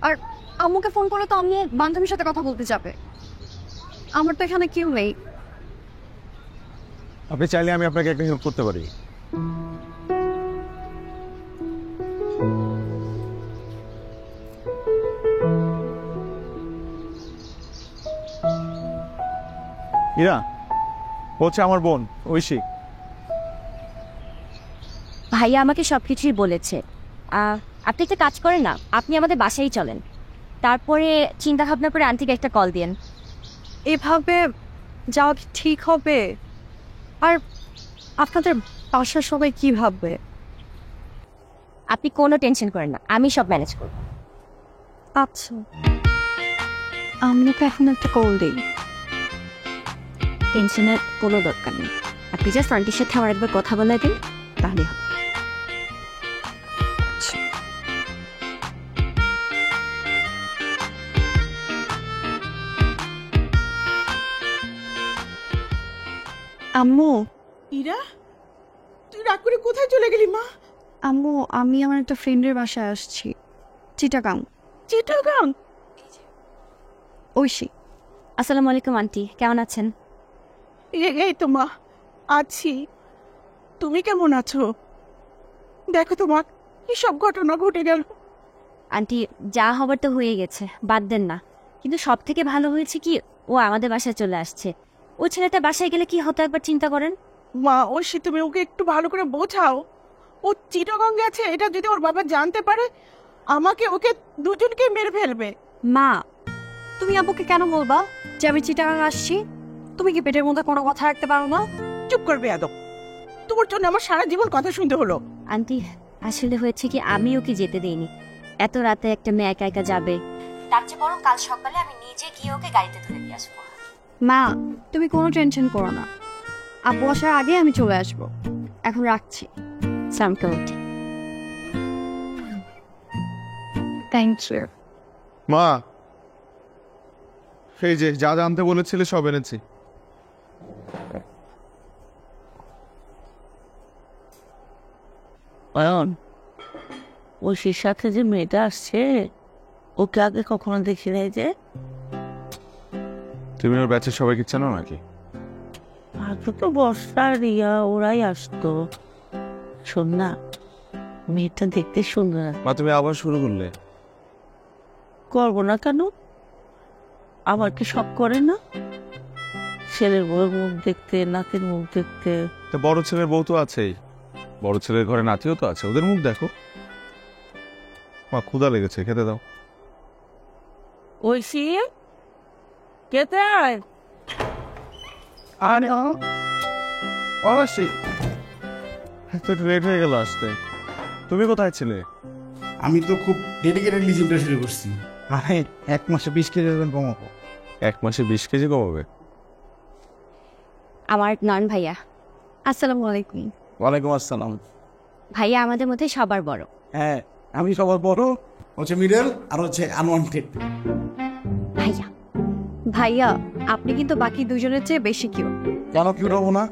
আর আম্মুকে ফোন করলে তো আম্মু বান্ধবীর সাথে কথা বলতে যাবে। আমার তো এখানে কেউ নেই। আপনি চাইলে আমি আপনাকে একটা হেল্প করতে পারি। ইরা হচ্ছে আমার বোন ঐশী। ভাইয়া আমাকে সবকিছুই বলেছে। আপনি একটা কাজ করেন না, আপনি আমাদের বাসায় চলেন, তারপরে চিন্তা ভাবনা করে আন্টিকে একটা কল দিন। এভাবে যাওয়া কি ঠিক হবে? আর আপনাদের বাসার সবাই কি ভাববে? আপনি কোনো টেনশন করেন না, আমি সব ম্যানেজ করব। আচ্ছা, আম্মুকে এখন একটা কল দিই। টেনশনের কোনো দরকার নেই, আপনি জাস্ট আন্টির সাথে আমার একবার কথা বলে দিন, তাহলে হবে। আম্মু। ইরা, তুই রাগ করে কোথায় চলে গেলি মা? আম্মু, আমি আমার একটা ফ্রেন্ডের বাসায় আসছি, চিটাগাং। চিটাগাং? ঐশী। আসসালামু আলাইকুম আন্টি, কেমন আছেন? এই তো মা, আছি। তুমি কেমন আছো? দেখো তোমার কি সব ঘটনা ঘটে গেল। আন্টি, যা হবার তো হয়ে গেছে, বাদ দেন না। কিন্তু সব থেকে ভালো হয়েছে কি, ও আমাদের বাসায় চলে আসছে। ওই ছেলেটা বাসায় গেলে কি হতো একবার চিন্তা করেন। মা, ঐশী তুমি ওকে একটু ভালো করে বোঝাও। ও চিটাগাং গেছে, এটা যদি ওর বাবা জানতে পারে আমাকে ওকে দুজনকে মেরে ফেলবে। মা, তুমি আব্বুকে কেন বলবা যে আমি চিটাগাং আসছি? তুমি কি পেটের মধ্যে কোনো কথা রাখতে পারো না? চুপ করবে আদব, তোমার জন্য আমার সারা জীবন কথা শুনতে হলো। আন্টি, আসলে হয়েছে কি, আমি ওকে যেতে দেইনি। এত রাতে একটা মেয়ে একা একা যাবে, তার চেয়ে বরং কাল সকালে আমি নিজে গিয়ে ওকে গাড়িতে ধরে দিয়ে আসবো। মা, তুমি কোনো টেনশন করো না, আব্বু আসার আগে আমি চলে আসবো। এখন রাখছি। Thank you. মা, সেই যে যা জানতে বলেছিলে সব এনেছি। অয়ন, ঐশীর সাথে যে মেয়েটা আসছে, ওকে আগে কখনো দেখি নাই যে। তুমি ওর ব্যাচের সবাইকে চেনো নাকি? আগে তো বর্ষা, রিয়া ওরাই আসতো। শোন না, মেয়েটা দেখতে সুন্দর। মা, তুমি আবার শুরু করলে? করবো না কেন? আমার কি শখ করে না ছেলের বউয়ের মুখ দেখতে, নাতির মুখ দেখতে? তা বড় ছেলের বউ তো আছেই, বড় ছেলের ঘরে নাতিও তো আছে, ওদের মুখ দেখো। মা, ক্ষুধা লেগেছে, খেতে দাও। ঐশী, খেতে আয়। আরে আসছি, তো লেট হয়ে গেল আসতে। তুমি কোথায় ছিলে? আমি তো খুব ডেডিকেটেডলি জিমটা শুরু করছি। হ্যাঁ, 1 মাসে 20 কেজি ওজন কমাবো। 1 মাসে 20 কেজি কমাবে? আমার নয়ন ভাইয়া। আসসালামু আলাইকুম। ওয়ালাইকুম আসসালাম। ভাইয়া আমাদের মধ্যে সবার বড়। হ্যাঁ, আমি সবার বড়, হচ্ছে মিডল, আর হচ্ছে আনওয়ান্টেড। ভাইয়া ভাইয়া আপনি কিন্তু বাকি দুজনের চেয়ে বেশি কিউট। কেন কিউট হবো না?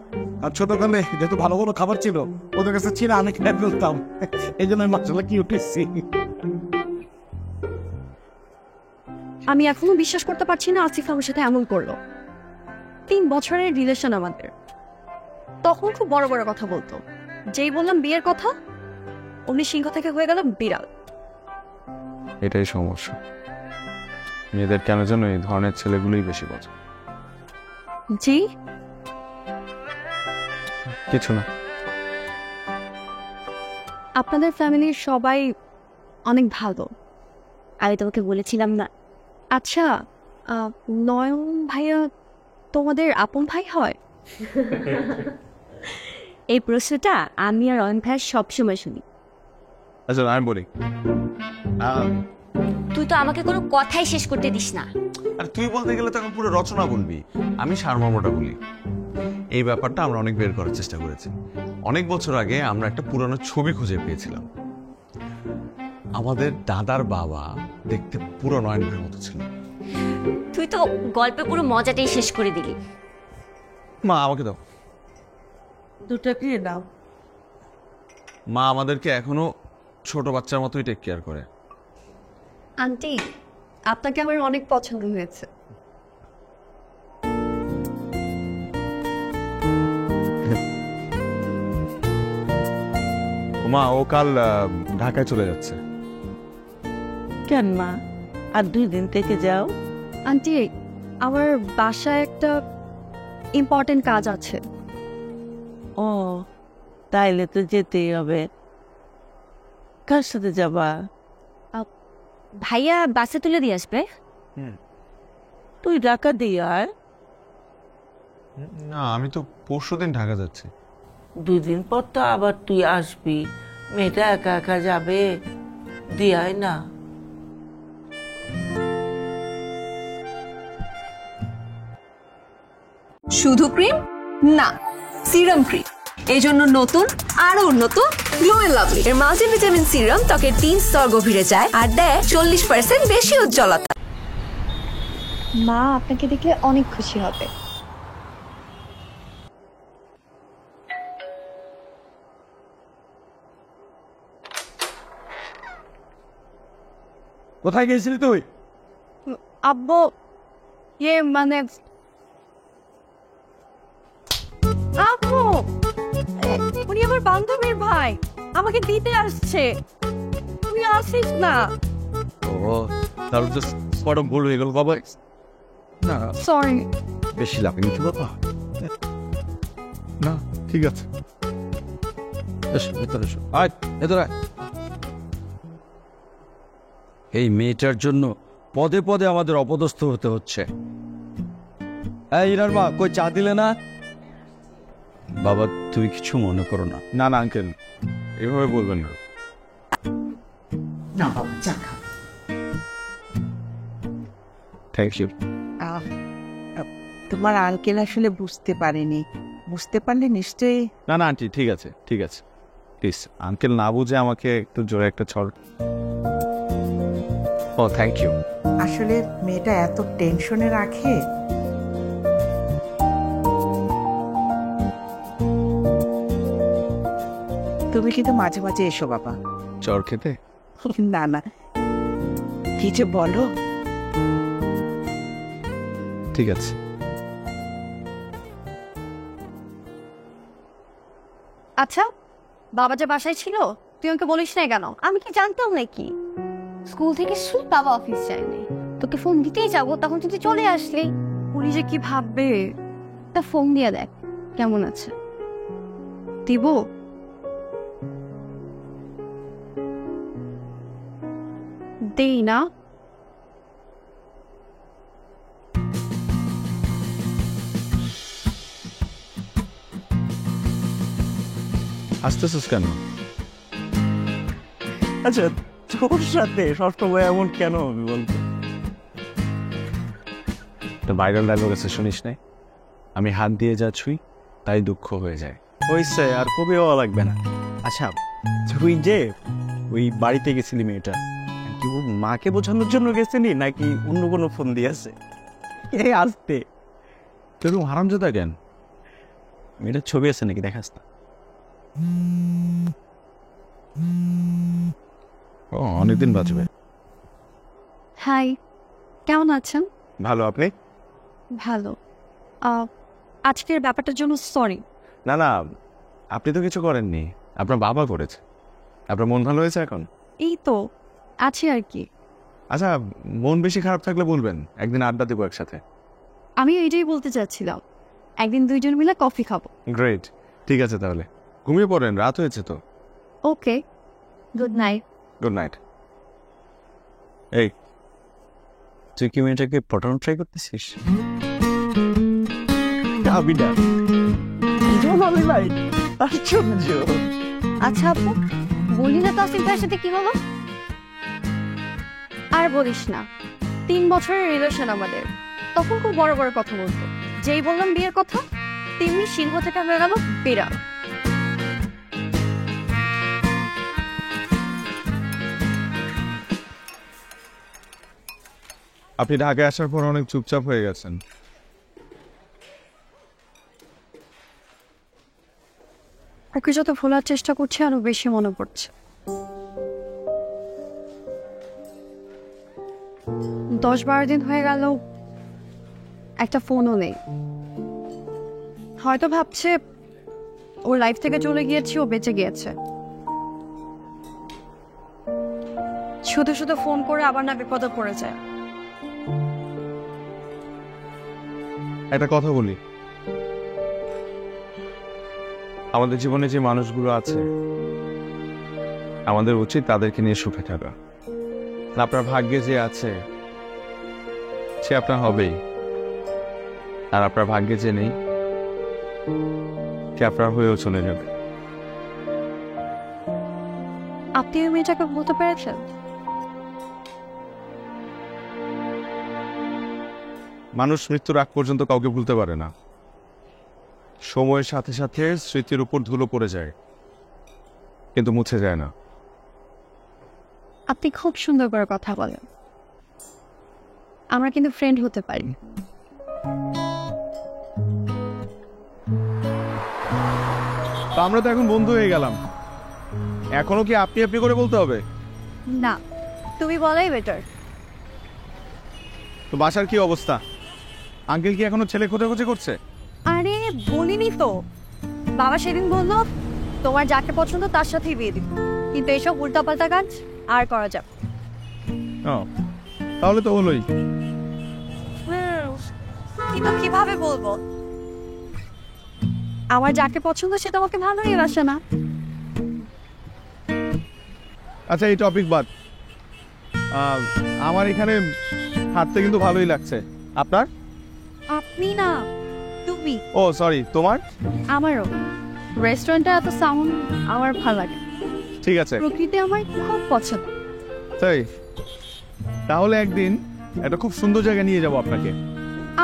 আর ছোটকালে যেহেতু ভালো ভালো খাবার ছিল ওদের কাছে ছিল, আমি খেয়ে ফেলতাম, এই জন্য মাসাল্লাহ কিউট এসেছি। আমি এখনো বিশ্বাস করতে পারছি না আসিফ আমার সাথে এমন করলো। 3 বছরের রিলেশন আমাদের, তখন খুব বড় বড় কথা বলতো, যেই বললাম বিয়ের কথা উনি সিংহ থেকে হয়ে গেল বিড়াল। এটাই সমস্যা, মেয়েদের কেন যেন এই ধরনের ছেলেগুলোই বেশি পছন্দ। জি কিছু না। আপনাদের ফ্যামিলির সবাই অনেক ভালো। আমি তোমাকে বলেছিলাম না। আচ্ছা নয়ন ভাইয়া তোমাদের আপন ভাই হয়? এই প্রশ্নটা আমি আর অয়ন ভাইয়া সবসময় শুনি। আচ্ছা আমি বলি, তুই তো আমাকে কোনো কথাই শেষ করতে দিস না। আর তুই বলতে গেলে তখন পুরো রচনা বলবি, আমি সারমর্মটা বলি। এই ব্যাপারটা আমরা অনেক বের করার চেষ্টা করেছি। অনেক বছর আগে আমরা একটা পুরানো ছবি খুঁজে পেয়েছিলাম। আমাদের দাদার বাবা দেখতে পুরো নয়ন ভাইয়ের মতো ছিল। তুই তো গল্পে পুরো মজাটাই শেষ করে দিলি। মা আমাকে দাও। দুটো কি দাও? মা আমাদেরকে এখনো ছোট বাচ্চার মতোই টেক কেয়ার করে। আন্টি আপনাকে আমার অনেক পছন্দ হয়েছে। মা ও কাল ঢাকায় চলে যাচ্ছে। কেন মা, আর 2 দিন থেকে যাও। আন্টি আমার বাসায় একটা ইম্পর্টেন্ট কাজ আছে। ও তাইলে তো যেতেই হবে। কার সাথে যাবা? ভাইয়া বাসে তুলে দিয়ে আসবে। তুই ঢাকা দিয়ে আয়। না আমি তো পরশুদিন ঢাকা যাচ্ছি। 2 দিন পর তো আবার তুই আসবি, মেয়েটা একা একা যাবে, দিয়ে আয় না। শুধু ক্রিম না, সিরাম ক্রিম। এই জন্য নতুন আরো উন্নত গ্লো এন্ড লাভলি এর মাল্টিভিটামিন সিরাম ত্বকের 3 স্তর গভীরে যায় আর দেয় 40% বেশি উজ্জ্বলতা। মা আপনাকে দেখলে অনেক খুশি হবে। কোথায় গেছিলি তুই? আব্বু মানে আব্বু উনি আমার বান্ধবীর ভাই, আমাকে দিতে আসছে। তুই আসিস না। ও তাহলে তো বড় ভুল হয়ে গেল বাবা। না সরি। বেশি লাগেনি তো বাবা? না ঠিক আছে, এসো ভেতরে এসো। আয় ভেতরে আয়। এই মেয়েটার জন্য পদে পদে আমাদের অপদস্থ হতে হচ্ছে। এই ইনার মা, কই চা দিলে না? বাবা তুই কিছু মনে করো না। না না আঙ্কেল, এভাবে বলবেন না। না বাবা চা খা। Thank you. তোমার আঙ্কেল আসলে বুঝতে পারেনি, বুঝতে পারলে নিশ্চয়ই। না না আন্টি ঠিক আছে ঠিক আছে, প্লিজ আঙ্কেল না বুঝে আমাকে একটু জোরে একটা ছড়। ও থ্যাংক ইউ। আসলে মেয়েটা এত টেনশনে রাখে। তুমি কিন্তু মাঝে মাঝে এসো বাবা। চর খেতে? না না, কিছু বলো। ঠিক আছে। আচ্ছা বাবা যে বাসায় ছিল তুই আমাকে বলিস না কেন? আমি কি জানতাম নাকি? স্কুল থেকে শুন বাবা অফিস যায়নি, তোকে ফোন দিতেই যাবো, তখন তুই চলে আসলি। উনি যে কি ভাববে। তা ফোন দিয়ে দেখ কেমন আছে। দিব? দেই না? আসতেছিস কেন? আচ্ছা তোর সাথে সবসময় এমন কেন আমি বলতো? তো ভাইরাল ডায়লগ আছে শুনিস নাই? আমি হাত দিয়ে যা ছুঁই তাই দুঃখ হয়ে যায়। হয়েছে, আর কবি হওয়া লাগবে না। আচ্ছা তুই যে ওই বাড়িতে গেছিলি মেয়েটা, কি ও মাকে বোঝানোর জন্য গেছিলি নাকি অন্য কোনো ফোন দিয়েছে? এই আসতে তোর হারামজাদা কেন? মেয়েটার ছবি আছে নাকি দেখাস না? ও অনেকদিন বাঁচবে। হাই, কেমন আছেন? ভালো, আপনি? ভালো। আজকের ব্যাপারটার জন্য সরি। না না, আপনি তো কিছু করেননি, আপনার বাবা করেছে। আপনার মন ভালো হয়েছে এখন? এই তো আছি আর কি। আচ্ছা, মন বেশি খারাপ থাকলে বলবেন, একদিন আড্ডা দেবো একসাথে। আমি এইটাই বলতে চাচ্ছিলাম, একদিন দুইজন মিলে কফি খাবো। গ্রেট, ঠিক আছে তাহলে ঘুমিয়ে পড়েন, রাত হয়েছে তো। ওকে, গুড নাইট। Good night. এই তুই কি মেয়েটাকে পটানো ট্রাই করতেছিস? আচ্ছা আপু, বলি না তো আসিফ ভাইয়ের সাথে কি হলো? আর বলিস না, 3 বছরের রিলেশন আমাদের। তখন খুব বড় বড় কথা বলতো, যেই বললাম বিয়ের কথা তেমনি সিংহ থেকে হয়ে গেল বিড়াল। আপনি ঢাকায় আসার পর অনেক চুপচাপ হয়ে গেছেন। ওকে যত ভোলার চেষ্টা করছি আরো বেশি মনে পড়ছে। 10-12 দিন হয়ে গেল, একটা ফোনও নেই। হয়তো ভাবছে ওর লাইফ থেকে চলে গিয়েছি, ও বেঁচে গিয়েছে। শুধু শুধু ফোন করে আবার না বিপদে পড়ে যায়। একটা কথা বলি, আমাদের জীবনে যে মানুষগুলো আছে আমাদের উচিত তাদেরকে নিয়ে সুখে থাকা। আপনার ভাগ্যে যে আছে সে আপনার হবেই, আর আপনার ভাগ্যে যে নেই সে আপনার হয়েও চলে যাবে। আপনি ওই মেয়েটাকে বলতে পেরেছেন? মানুষ মৃত্যুর আগ পর্যন্ত কাউকে ভুলতে পারে না। সময়ের সাথে সাথে স্মৃতির উপর ধুলো পড়ে যায়, কিন্তু মুছে যায় না। আপনি খুব সুন্দর করে কথা বলেন, আমরা কিন্তু ফ্রেন্ড হতে পারি। আমরা তো এখন বন্ধু হয়ে গেলাম, এখনো কি আপনি আপনি করে বলতে হবে? না, তুমি বলাই বেটার। তো বাসার কি অবস্থা? আঙ্কেল কি এখনো ছেলে খোঁজাখুঁজি করছে? আরে বলিনি তো, বাবা সেদিন বললো তোমার যাকে পছন্দ তার সাথেই বিয়ে দিব, কিন্তু এইসব উল্টাপাল্টা কাজ আর করা যাবে। তাহলে তো হলোই। কিন্তু কিভাবে বলবো? আমার যাকে পছন্দ সে তোমাকে ভালোই বাসে না। আচ্ছা, এই টপিক বাদ। আমার এখানে হাঁটতে কিন্তু ভালোই লাগছে। আপনার? আপনি না, তুমি। ও সরি, তোমার? আমারও। রেস্টুরেন্টে এত সাউন্ড আমার ভালো লাগে। ঠিক আছে, প্রকৃতি আমার খুব পছন্দ। তাই তাহলে একদিন একটা খুব সুন্দর জায়গা নিয়ে যাব আপনাকে।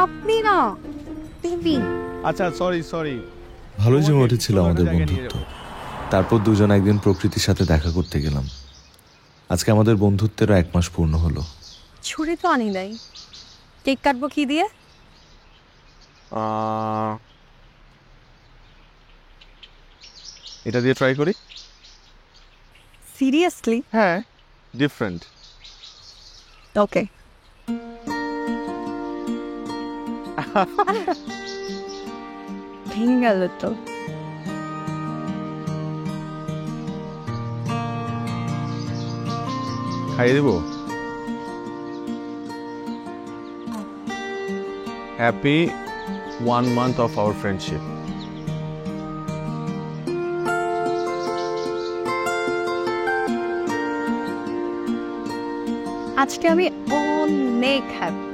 আপনি না, তুমি। আচ্ছা সরি। ভালোই জমে উঠেছিল আমাদের বন্ধুত্ব। তারপর দুজন একদিন প্রকৃতির সাথে দেখা করতে গেলাম। আজকে আমাদের বন্ধুত্বেরও 1 মাস পূর্ণ হলো। ছুরি তো আনি নাই, কেক কাটবো কি দিয়ে? এটা দিয়ে ট্রাই করি। সিরিয়াসলি? হ্যাঁ, ডিফারেন্ট। ওকে। ভেঙে গেল তো। খাইয়ে দেবো। Happy 1 month of our friendship. আজকে আমি অনেক হ্যাপি।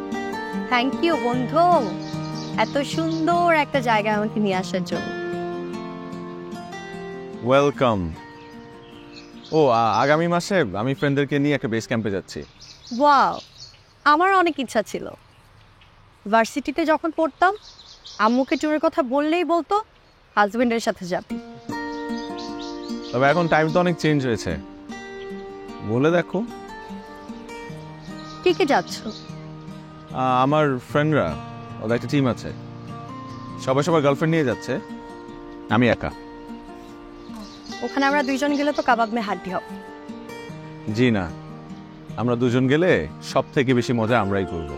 থ্যাংক ইউ বন্ধু, এত সুন্দর একটা জায়গায় আমাকে নিয়ে আসার জন্য। ওয়েলকাম। ও আগামী মাসে আমি ফ্রেন্ডদেরকে নিয়ে একটা বেস ক্যাম্পে যাচ্ছি। ওয়াও, আমার অনেক ইচ্ছা ছিল। ভার্সিটিতে যখন পড়তাম আম্মুকে ট্যুরের কথা বললেই বলতো হাজবেন্ডের সাথে যাবি। তবে এখন টাইম তো অনেক চেঞ্জ হয়েছে, বলে দেখো। কে কে যাচ্ছ? আমার ফ্রেন্ডরা, ওদের একটা টিম আছে, সবাই সবার গার্লফ্রেন্ড নিয়ে যাচ্ছে, আমি একা। ওখানে আমরা দুইজন গেলে তো কাবাব মে হাড্ডি হবে। জি না, আমরা দুজন গেলে সব থেকে বেশি মজা আমরাই করব।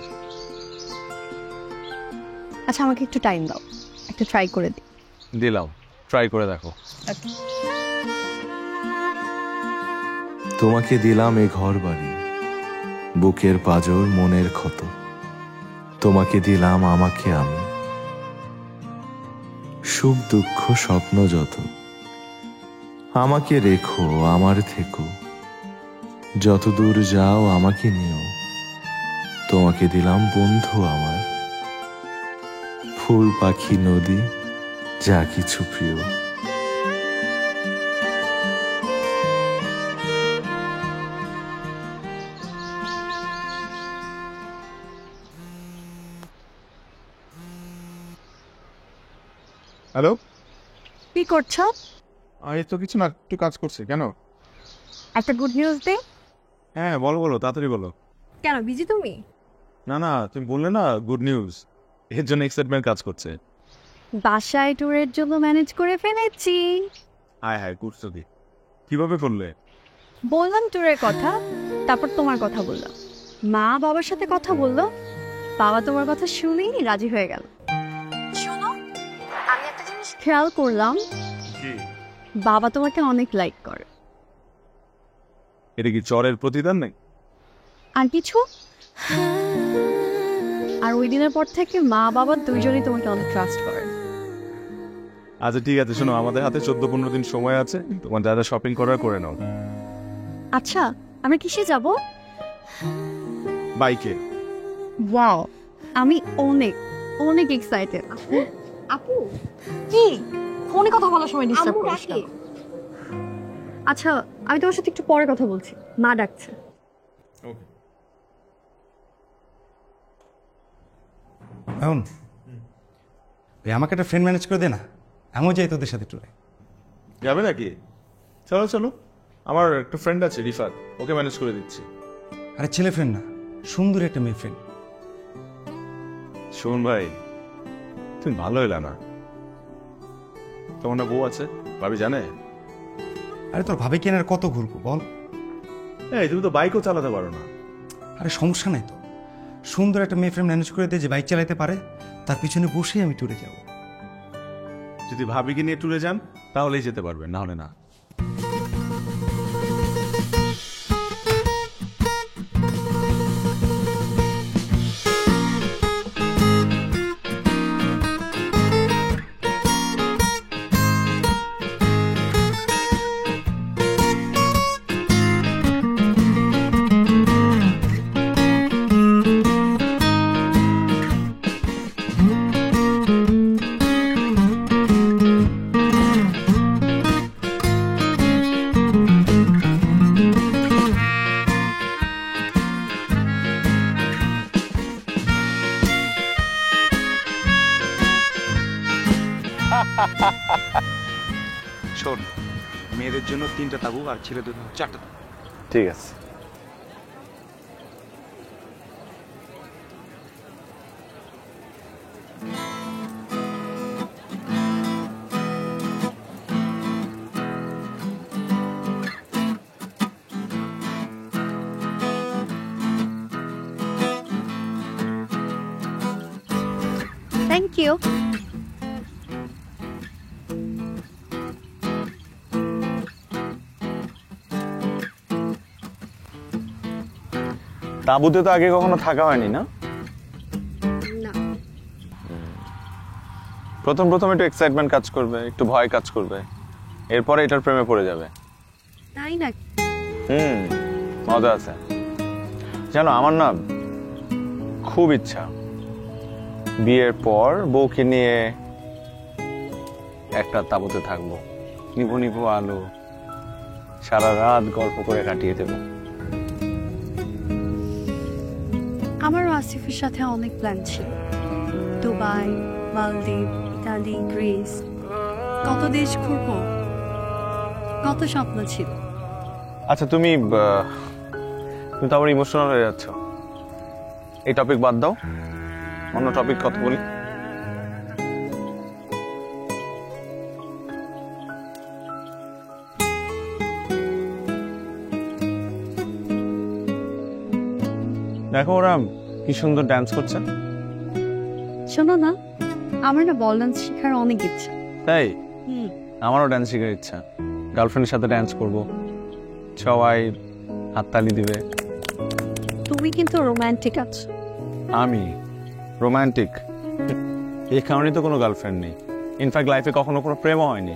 আচ্ছা আমাকে একটু টাইম দাও, একটু ট্রাই করে দিই। দিলাম, ট্রাই করে দেখো। তোমাকে দিলাম এ ঘর বাড়ি, বুকের পাঁজর মনের ক্ষত, তোমাকে দিলাম আমাকে আমি, সুখ দুঃখ স্বপ্ন যত, আমাকে রেখো আমার থেকো, যত দূর যাও আমাকে নিও, তোমাকে দিলাম বন্ধু আমার, ফুল পাখি নদী যা কিছু প্রিয়। হ্যালো, কি করছো? এই তো কিছু না, একটু কাজ করছি। কেন? একটা গুড নিউজ দে। হ্যাঁ বলো বলো, তাড়াতাড়ি বলো। কেন, বিজি তুমি? না না, তুমি বললে না গুড নিউজ, এর জন্য এক্সাইটমেন্ট কাজ করছে। বাসায় ট্যুরের জন্য ম্যানেজ করে ফেলেছি। হায় হায়, করছো কি? কিভাবে করলে? বললাম ট্যুরের কথা, তারপর তোমার কথা বললাম, মা বাবার সাথে কথা বললো, বাবা তোমার কথা শুনেই রাজি হয়ে গেল। শোনো, আমি একটা জিনিস খেয়াল করলাম, বাবা তোমাকে অনেক লাইক করে। এটা কি চরের প্রতিদান নাকি? আর কিছু? আর ওই দিনের পর থেকে মা বাবা দুইজনই তোমাকে অনেক ট্রাস্ট করে। আচ্ছা ঠিক আছে, শোনো, আমাদের হাতে 14-15 দিন সময় আছে, তোমার যা যা শপিং করার করে নাও। আচ্ছা, আমরা কিসে যাব? বাইকে। ওয়াও, আমি অনেক অনেক এক্সাইটেড। আপু কি ফোনে কথা বলার সময় ডিস্টার্ব করিস না। আচ্ছা, আমি তোমার সাথে একটু পরে কথা বলছি, মা ডাকছে। এখন আমাকে একটা ফ্রেন্ড ম্যানেজ করে দে না, আমিও যাই তোদের সাথে ট্যুরে। যাবে নাকি? চলো চলো, আমার একটা ফ্রেন্ড আছে রিফাত, ওকে ম্যানেজ করে দিচ্ছি। আরে ছেলে ফ্রেন্ড না, সুন্দর একটা মেয়ে ফ্রেন্ড। শোন ভাই, তুমি ভালো এলা না, তোমার না বউ আছে, ভাবি জানে? আরে তোর ভাবি কেনার কত ঘুরবো বল? এই তুমি তো বাইকও চালাতে পারো না। আরে সমস্যা নাই তো, সুন্দর একটা মেয়ে ফ্রেন্ড ম্যানেজ করে দে যে বাইক চালাতে পারে, তার পিছনে বসেই আমি ট্যুরে যাব। যদি ভাবিকে নিয়ে ট্যুরে যান তাহলেই যেতে পারবেন, না হলে না। শোন, মেয়েদের জন্য 3টা তাবু আর ছেলেদের জন্য 4টা তাবু। ঠিক আছে। Thank you. তাঁবুতে তো আগে কখনো থাকা হয়নি না? প্রথম প্রথম একটু এক্সাইটমেন্ট কাজ করবে, একটু ভয় কাজ করবে, এরপরে এটার প্রেমে পড়ে যাবে। তাই না? মজা আছে। জানো, আমার না খুব ইচ্ছা বিয়ের পর বউকে নিয়ে একটা তাঁবুতে থাকবো, নিভু নিভু আলো, সারা রাত গল্প করে কাটিয়ে দেবো। আমারও আসিফের সাথে অনেক প্ল্যান ছিল, দুবাই, মালদ্বীপ, ইতালি, গ্রিস, কত দেশ ঘুরবো। কত স্বপ্ন ছিল। আচ্ছা তুমি তো আবার ইমোশনাল হয়ে যাচ্ছ, এই টপিক বাদ দাও, অন্য টপিক কথা বলি। দেখো ওরা কি সুন্দর ডান্স করছে। শোনো না, আমার না বল ডান্স শেখার অনেক ইচ্ছা। তাই আমারও ডান্স শেখার ইচ্ছা, গার্লফ্রেন্ডের সাথে ডান্স করব, সবাই হাততালি দিবে। তুমি কিন্তু রোমান্টিক আছো। আমি রোমান্টিক? এই কারণেই তো কোনো গার্লফ্রেন্ড নেই, ইনফ্যাক্ট লাইফে কখনো কোনো প্রেমও হয়নি।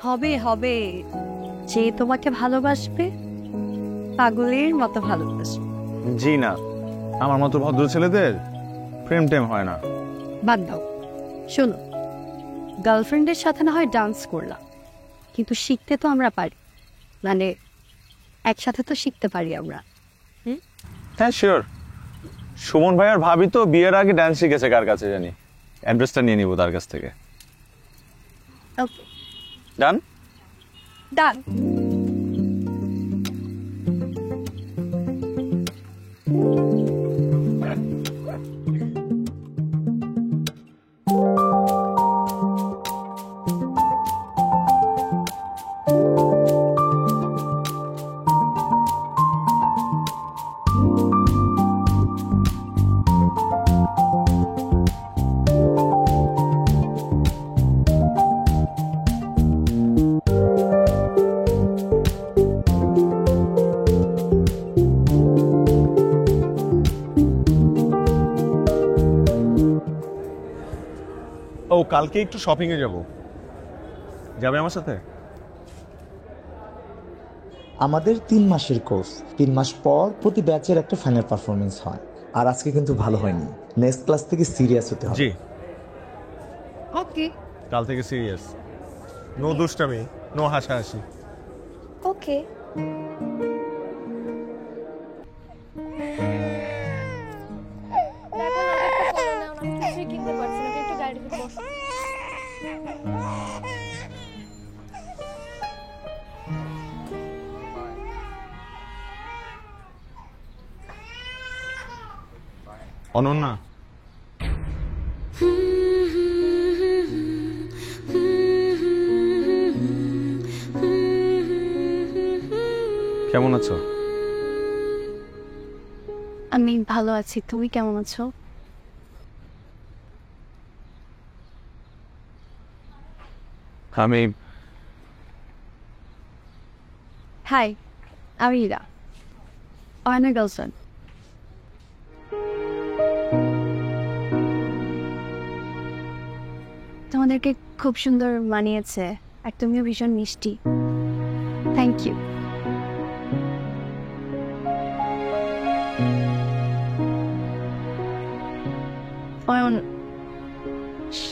হবে হবে, যে তোমাকে ভালোবাসবে পাগলের মতো ভালোবাসবে। জি না, আমার মতো ভদ্র ছেলেদের প্রেম টেম হয় না। বাদ দাও। শোনো, গার্লফ্রেন্ডের সাথে না হয় ডান্স করলাম, কিন্তু শিখতে তো আমরা পারি, মানে একসাথে তো শিখতে পারি আমরা। হ্যাঁ শিওর। সুমন ভাই আর ভাবি তো বিয়ের আগে ডান্স শিখেছে কার কাছে জানি, অ্যাড্রেসটা নিয়ে নিব তার কাছ থেকে। ওকে ডান ডান। ও কালকে একটু শপিং এ যাব, যাবে আমার সাথে? আমাদের 3 মাসের কোর্স, 3 মাস পর প্রতি ব্যাচের একটা ফাইনাল পারফরমেন্স হয়। আর আজকে কিন্তু ভালো হয়নি, নেক্সট ক্লাস থেকে সিরিয়াস হতে হবে। জি ওকে, কাল থেকে সিরিয়াস, নো দুষ্টামি, নো হাসাহাসি। ওকে। অনন্যা, কেমন আছো? আমি ভালো আছি, তুমি কেমন আছো? আমি হাই, আমি ইরা, অয়নের গার্লফ্রেন্ড। তোমাদেরকে খুব সুন্দর মানিয়েছে, আর তুমিও ভীষণ মিষ্টি। Thank you. অয়ন,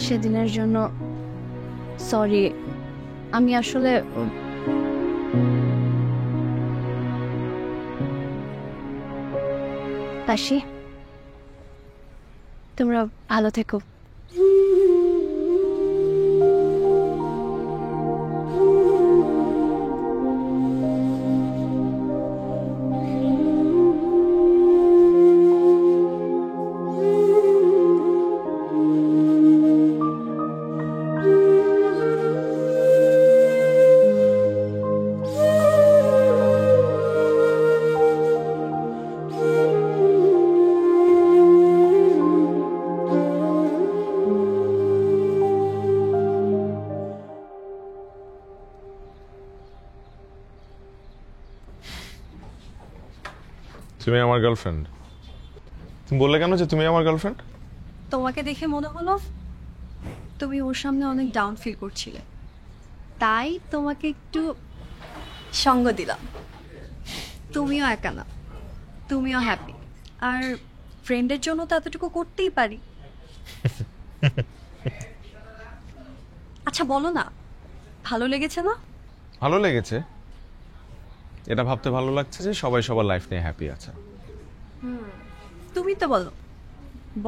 সেদিনের জন্য সরি। আমি আসলে তাসি, তোমরা ভালো থেকো। তুমি আমার গার্লফ্রেন্ড, তুমি বললে কেন যে তুমি আমার গার্লফ্রেন্ড? তোমাকে দেখে মনে হলো তুমি ওর সামনে অনেক ডাউন ফিল করছিলে, তাই তোমাকে একটু সঙ্গ দিলাম। তুমিও একা না, তুমিও হ্যাপি, আর ফ্রেন্ডের জন্য তো এতটুকু করতেই পারি। আচ্ছা বলো না, ভালো লেগেছে না? ভালো লেগেছে, এটা ভাবতে ভালো লাগছে যে সবাই সবার লাইফ নিয়ে হ্যাপি আছে। তুমি তো বলো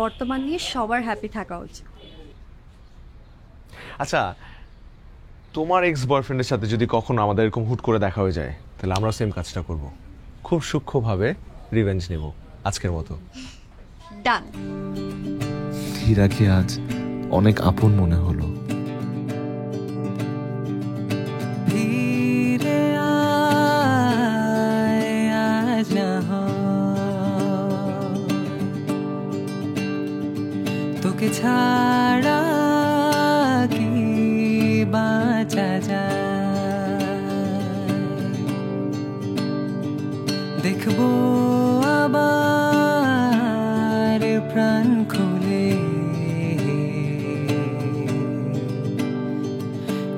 বর্তমান নিয়ে সবার হ্যাপি থাকা উচিত। আচ্ছা তোমার এক্স বয়ফ্রেন্ডের সাথে যদি কখনো আমাদের এরকম হুট করে দেখা হয়ে যায় তাহলে আমরা সেম কাজটা করব, খুব সূক্ষ্মভাবে রিভেঞ্জ নেব আজকের মতো। ডান। হীরাকে আজ অনেক আপন মনে হলো। ধীরে আয় আজ না তোকে ছাড়া কি বাঁচা যায়, দেখবো আবার প্রাণ খুলে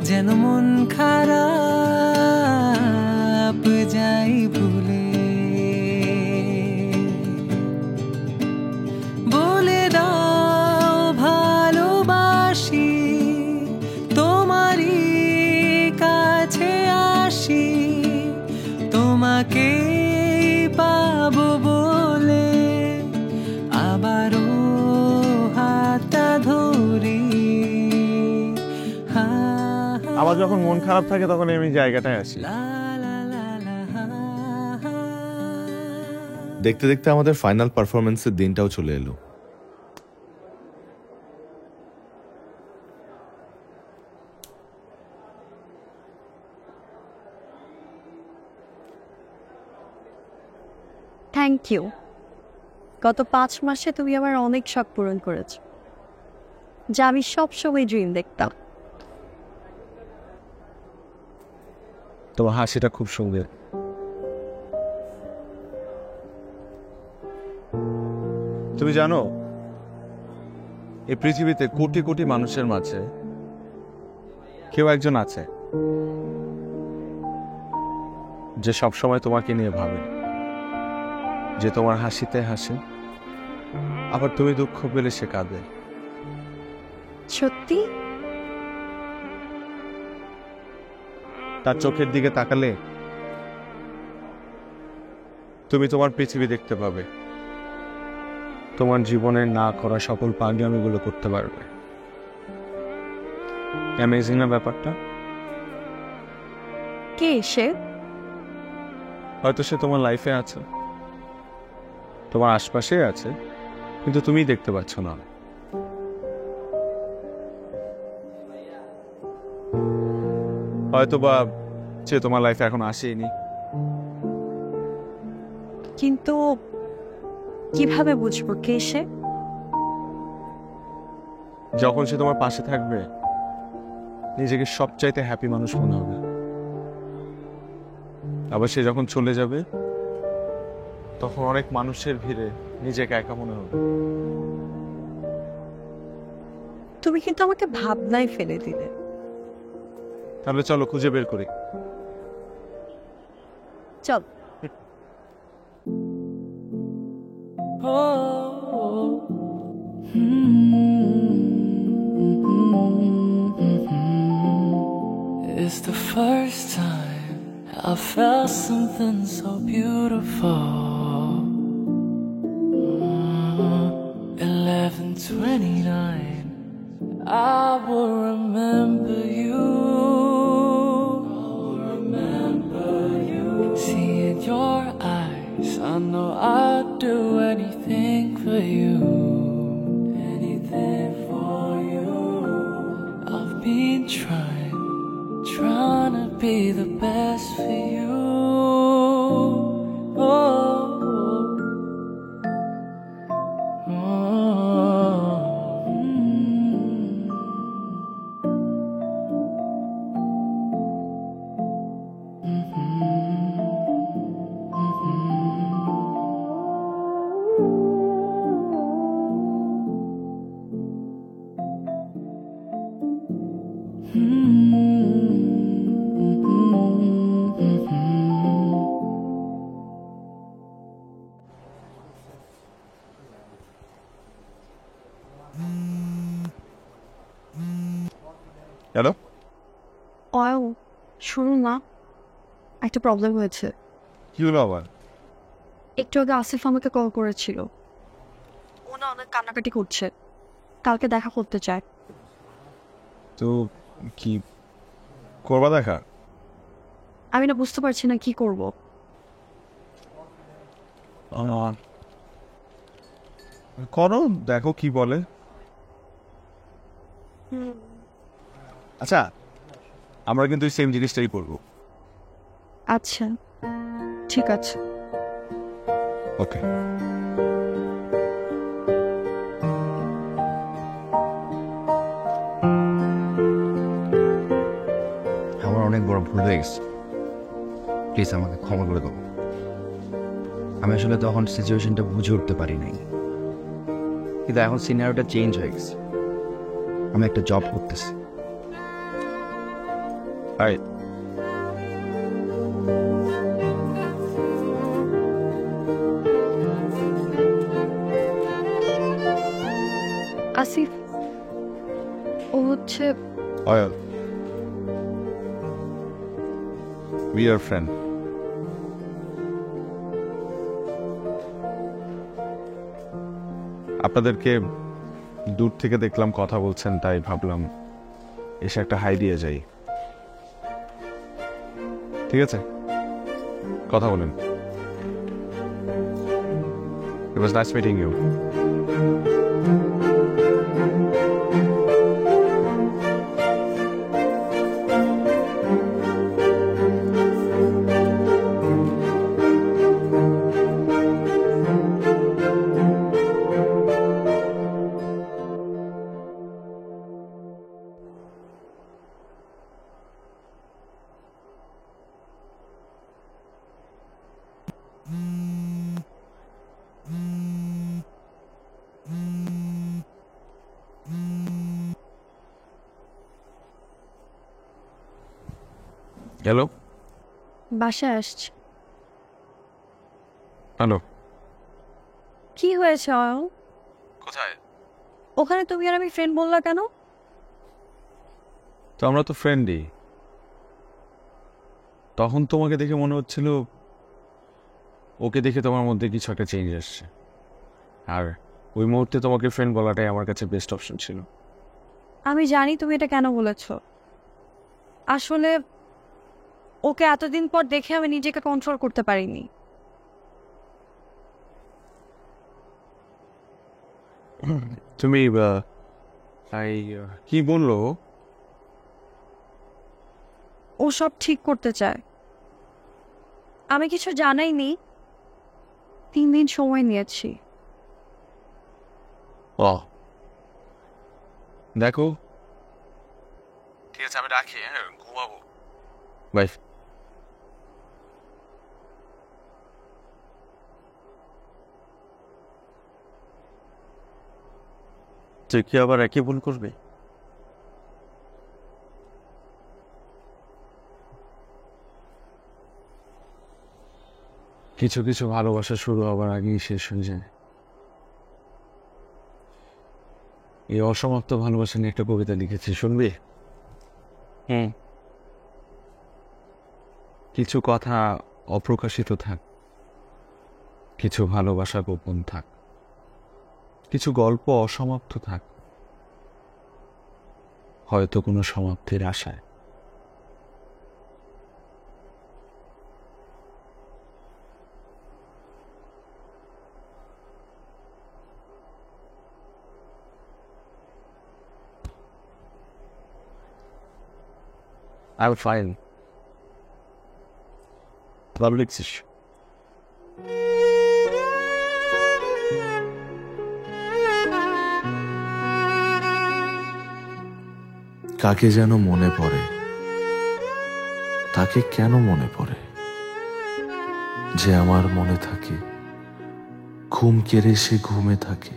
যেন মন খারাপ যাই ভুলে, বলে দাও ভালোবাসি তোমারই কাছে আসি, তোমাকে পাবো বলে আবারও হাতটা ধরি। আমার যখন মন খারাপ থাকে তখন আমি জায়গাটায় আসি। দেখতে দেখতে আমাদের ফাইনাল পারফরমেন্সের দিনটাও চলে এলো। Thank you. গত 5 মাসে তুমি আমার অনেক শখ পূরণ করেছ, যা আমি সবসময় ড্রিম দেখতাম। তোমার হাসিটা খুব সুন্দর। তুমি জানো এই পৃথিবীতে কোটি কোটি মানুষের মাঝে কেউ একজন আছে যে সবসময় তোমাকে নিয়ে ভাবে, যে তোমার হাসিতে হাসে, আবার তুমি দুঃখ পেলে সে কাঁদে। সত্যি? তার চোখের দিকে তাকালে তুমি তোমার পৃথিবী দেখতে পাবে, তোমার জীবনের না করা সকল পাগলামিগুলো করতে পারবে। অ্যামেজিং না ব্যাপারটা? কে সে? হয়তো সে তোমার লাইফে আছে, তোমার আশপাশে আছে, কিন্তু তুমি দেখতে পাচ্ছ না। হয়তো বা সে তোমার লাইফে এখন আসেনি। কিন্তু কিভাবে বুঝবো কে সে? যখন সে তোমার পাশে থাকবে নিজেকে সবচাইতে হ্যাপি মানুষ মনে হবে, আবার সে যখন চলে যাবে তখন অনেক মানুষের ভিড়ে নিজেকে একা মনে হবে। তুমি কিন্তু আমাকে ভাবনায় ফেলে দিলে। তাহলে চলো খুঁজে বের করি। চল। It's the first time I felt something so beautiful. 11:29, I will remember you. See in your eyes, I know I'd do anything for you. Anything for you. I've been trying to be the best for you. Hello Ayan, শুনুন না, একটা problem হয়েছে। কি হলো আবার? একটু আগে আসিফ আমাকে কল করেছিল, ও না অনেক কান্নাকাটি করছে, কালকে দেখা করতে চায়। তো কি করবা দেখা? আমি না বুঝতে পারছি না কি করব। করো, দেখো কি বলে। আচ্ছা, আমরা কিন্তু সেম জিনিসটাই করবো। আচ্ছা ঠিক আছে। ওকে। আমার অনেক বড় ভুল হয়ে গেছে, প্লিজ আমাকে ক্ষমা করে দেবো। আমি আসলে তখন সিচুয়েশনটা বুঝে উঠতে পারি নাই, কিন্তু এখন সিনারিওটা চেঞ্জ হয়ে গেছে। আমি একটা জব করতেছি। আসিফ ও হচ্ছে অয়ন, উই আর ফ্রেন্ড। আপনাদেরকে দূর থেকে দেখলাম কথা বলছেন, তাই ভাবলাম এসে একটা হাই দিয়ে যাই। ঠিক আছে, কথা বলেন। It was nice meeting you. Hello. বাসায় আসছি। হ্যালো। কি হয়েছে অয়ন? কোথায়? ওখানে তুমি আর আমি ফ্রেন্ড বললা কেন? তো আমরা তো ফ্রেন্ডই। তখন তোমাকে দেখে মনে হচ্ছিল ওকে দেখে তোমার মধ্যে কিছু একটা চেঞ্জ আসছে, আর ওই মুহূর্তে তোমাকে ফ্রেন্ড বলাটাই আমার কাছে বেস্ট অপশন ছিল। আমি জানি তুমি এটা কেন বলেছ। আসলে ওকে এতদিন পর দেখে আমি নিজেকে কন্ট্রোল করতে পারিনি। তুমি কি বললো? ও সব ঠিক করতে চায়। আমি কিছু জানাইনি, 3 দিন সময় নিয়েছি। দেখো, ঠিক আছে, আমি রাখি। হ্যাঁ, ঘুমাবো। বাই। তুই কি আবার একই ভুল করবে? কিছু কিছু ভালোবাসা শুরু হবার আগেই শেষ হয়ে যায়। এই অসমাপ্ত ভালোবাসা নিয়ে একটা কবিতা লিখেছি, শুনবি? কিছু কথা অপ্রকাশিত থাক, কিছু ভালোবাসা গোপন থাক, কিছু গল্প অসমাপ্ত থাক, হয়তো কোনো সমাপ্তির আশায়। I'm fine. ভালো লিখছিস। কাকে যেন মনে পড়ে, তাকে কেন মনে পড়ে, যে আমার মনে থাকে, ঘুম কেড়ে সে ঘুমে থাকে।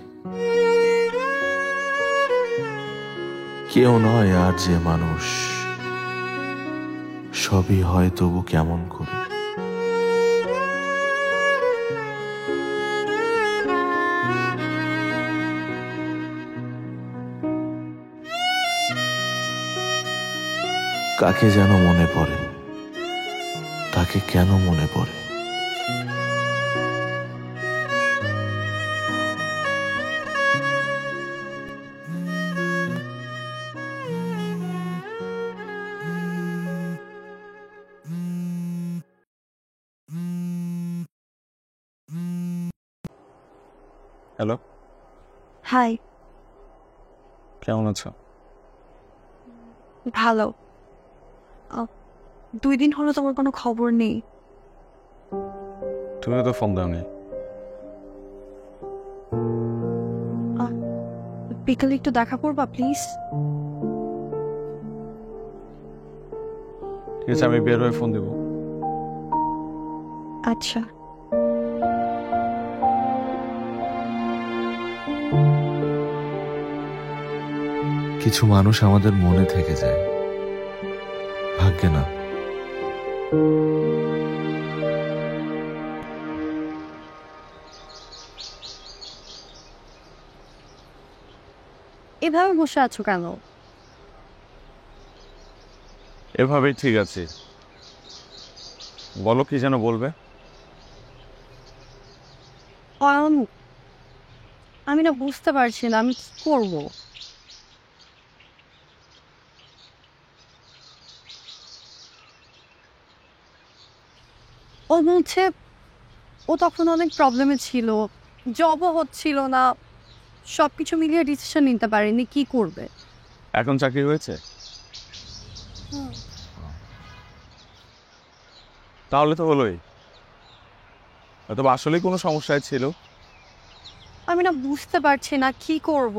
কেউ নয় আর যে মানুষ, সবই হয় তবু কেমন করে। কাকে যেন মনে পড়ে, তাকে কেন মনে পড়ে। Hello, hi. কেমন আছো? ভালো। 2 দিন হলো তোমার কোনো খবর নেই। তুমিও তো ফোন দাওনি। বিকালে একটু দেখা করবা প্লিজ? ঠিক আছে, আমি বের হয়ে ফোন দেবো। আচ্ছা। কিছু মানুষ আমাদের মনে থেকে যায়, ভাগ্যে না। এভাবে বসে আছো কেন? এভাবেই ঠিক আছে। বলো, কি যেন বলবে? আমি না বুঝতে পারছি না আমি কি করবো। ও বলছে ও তখন অনেক প্রবলেমে ছিল, জবও হচ্ছিল না, সবকিছু মিলিয়ে ডিসিশন নিতে পারেনি কি করবে। এখন চাকরি হয়েছে? তাহলে তো হলোই। অথবা আসলেই কোনো সমস্যায় ছিল। আমি না বুঝতে পারছি না কি করব।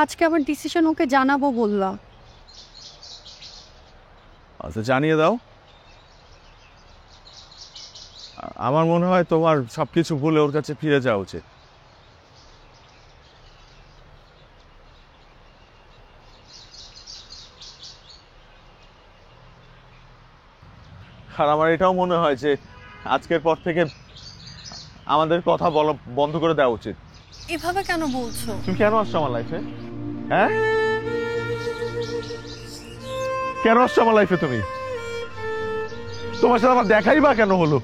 আজকে আবার ডিসিশন ওকে জানাবো বললাম। আচ্ছা, জানিয়ে দাও। আমার মনে হয় তোমার সবকিছু ভুলে ওর কাছে ফিরে যাওয়া উচিত। আর আমার এটাও মনে হয় যে আজকের পর থেকে আমাদের কথা বলা বন্ধ করে দেওয়া উচিত। এভাবে কেন বলছো? তুমি কেন আসছো আমার লাইফে? হ্যাঁ, কেন আসছো আমার লাইফে তুমি? তোমার সাথে আমার দেখাই বা কেন হলো?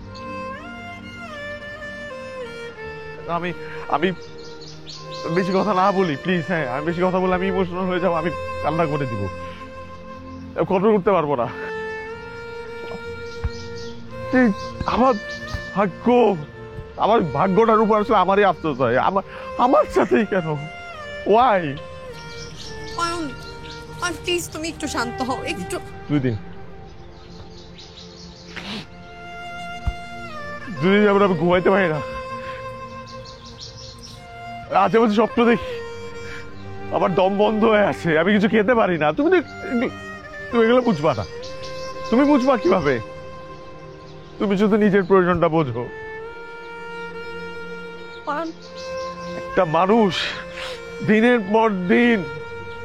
আমি আমি বেশি কথা না বলি প্লিজ। হ্যাঁ, আমি বেশি কথা বলে আমি ইমোশনাল হয়ে যাবো, আমি কান্না করে দিব, কন্ট্রোল করতে পারবো না। আমার ভাগ্য, আমার ভাগ্যটার উপর আসলে আমারই আফসোস হয়। আমার সাথেই কেন? ওয়াই? প্লিজ তুমি একটু শান্ত হও একটু। 2 দিন যাবে আমি ঘুমাইতে পারি না। আজে বাজে স্বপ্ন দেখি, আমার দম বন্ধ হয়ে আছে, আমি কিছু খেতে পারি না। তুমি এগুলো বুঝবা না। তুমি বুঝবা কিভাবে? তুমি শুধু নিজের প্রয়োজনটা বোঝো। একটা মানুষ দিনের পর দিন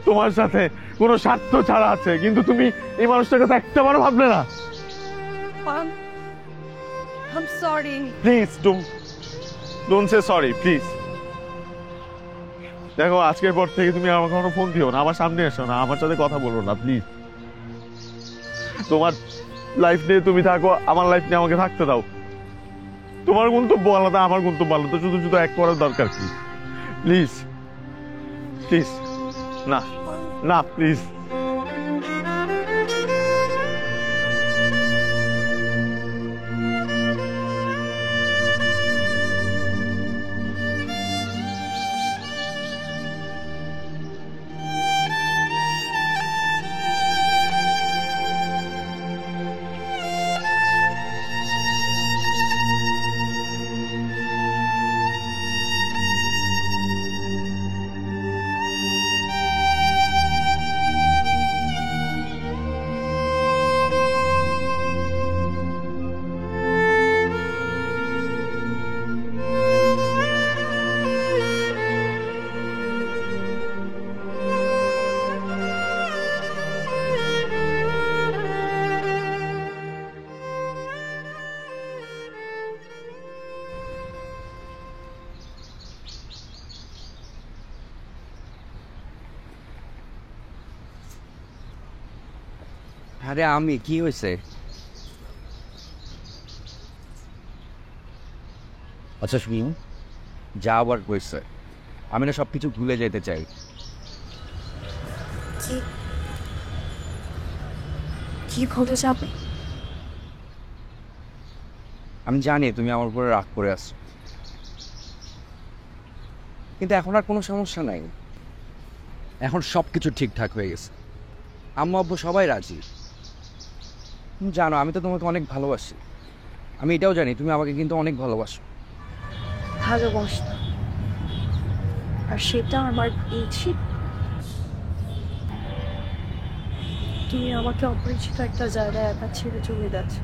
তোমার সাথে কোনো স্বার্থ ছাড়া আছে, কিন্তু তুমি এই মানুষটার কথা একটা বারও ভাবলে না। I'm sorry. Please don't say sorry, please. দেখো, আজকের পর থেকে তুমি আমাকে কোনো ফোন দিও না, আমার সামনে এসো না, আমার সাথে কথা বলো না প্লিজ। তোমার লাইফ নিয়ে তুমি থাকো, আমার লাইফ নিয়ে আমাকে থাকতে দাও। তোমার গন্তব্য আলাদা, আমার গন্তব্য আলাদা, শুধু শুধু এক করার দরকার কি? প্লিজ প্লিজ, না না প্লিজ। আরে আমি কি হয়েছে? আচ্ছা শুনি, যা আবার কইছে, আমি না সবকিছু ভুলে যেতে চাই। কি ভুলে যাবে? আমি জানি তুমি আমার উপরে রাগ করে আছো, কিন্তু এখন আর কোনো সমস্যা নাই, এখন সব কিছু ঠিকঠাক হয়ে গেছে। আম্মু আব্বু সবাই রাজি। তুমি জানো আমি তো তোমাকে অনেক ভালোবাসি, আমি এটাও জানি তুমি আমাকে কিন্তু অনেক ভালোবাসো। ভালোবাসতাম, আর সেটা আমার পেয়েছি। তুমি আমাকে অপরিচিত একটা জায়গায় একা ছেড়ে চলে যাচ্ছ।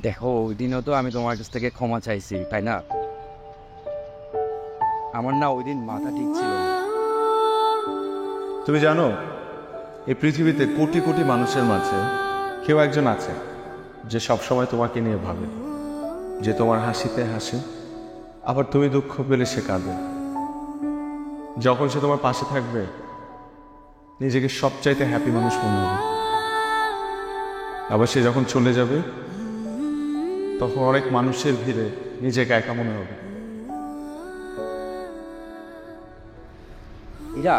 দেখো ওই দিনও তো আমি তোমার কাছ থেকে ক্ষমা চাইছি, তাই না? আমার না ওই দিন মাথা ঠিক ছিল না। তুমি জানো এই পৃথিবীতে কোটি কোটি মানুষের মাঝে কেউ একজন আছে যে সবসময় তোমাকে নিয়ে ভাবে, যে তোমার হাসিতে হাসে, আবার তুমি দুঃখ পেলে সে কাঁদে। যখন সে তোমার পাশে থাকবে নিজেকে সবচাইতে হ্যাপি মানুষ মনে হবে, আবার সে যখন চলে যাবে তখন অনেক মানুষের ভিড়ে নিজেকে একা মনে হবে। ইরা,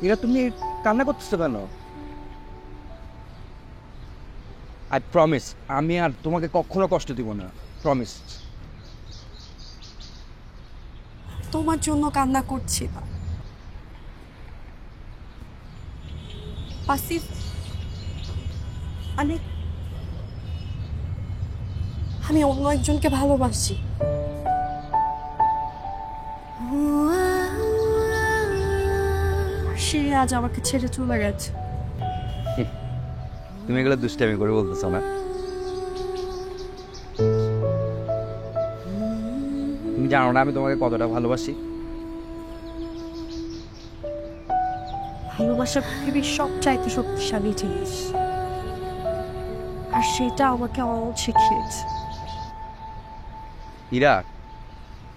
ইরা তুমি কান্না করতেছো কেন? আই প্রমিস আমি আর তোমাকে কখনো কষ্ট দিব না, প্রমিস। তোমার জন্য কান্না করছি না আসিফ, আমি অন্য একজনকে ভালোবাসি। সে আজ আমাকে ছেড়ে চলে গেছে। তুমি এগুলো দুষ্টামি করে বলতেছো না? তুমি জানো না আমি তোমাকে কতটা ভালোবাসি? ভালোবাসা পৃথিবীর সবচাইতে শক্তিশালী জিনিস, আর সেটা আমাকে অনেক শিখিয়েছে। Ira,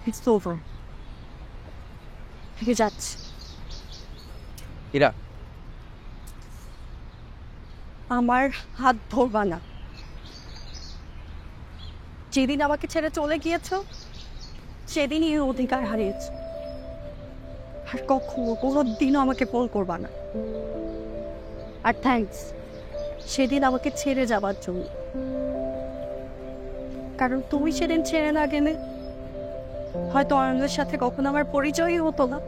It's over. থেকে যাচ্ছে। ইরা, আমার হাত ধরবা না। যেদিন আমাকে ছেড়ে চলে গিয়েছো সেদিনই এই অধিকার হারিয়েছ, আর কখনো কোনো দিনও আমাকে ফোন করবা না। আর থ্যাঙ্কস সেদিন আমাকে ছেড়ে যাবার জন্য, কারণ তুমি সেদিন ছেড়ে না গেলে হয়তো অয়নের সাথে কখনো আমার পরিচয়ই হতো না।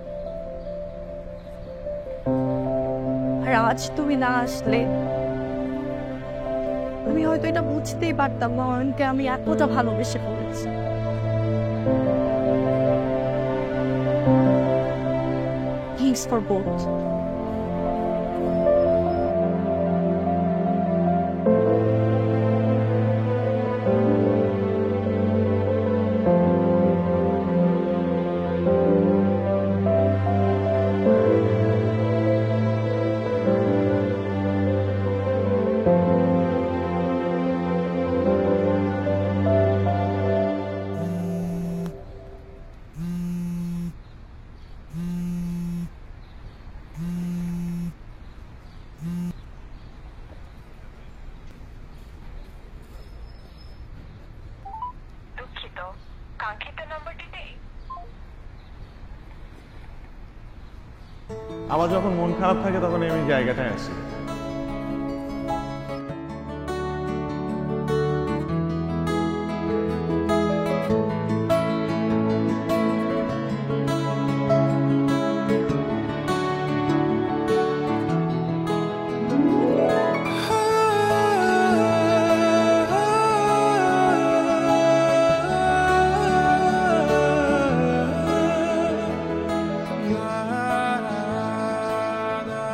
আর আজ তুমি না আসলে আমি হয়তো এটা বুঝতেই পারতাম না অয়নকে আমি এতটা ভালোবেসে ফেলেছি। Thanks for both. আমার যখন মন খারাপ থাকে তখন আমি জায়গাটায় আসি।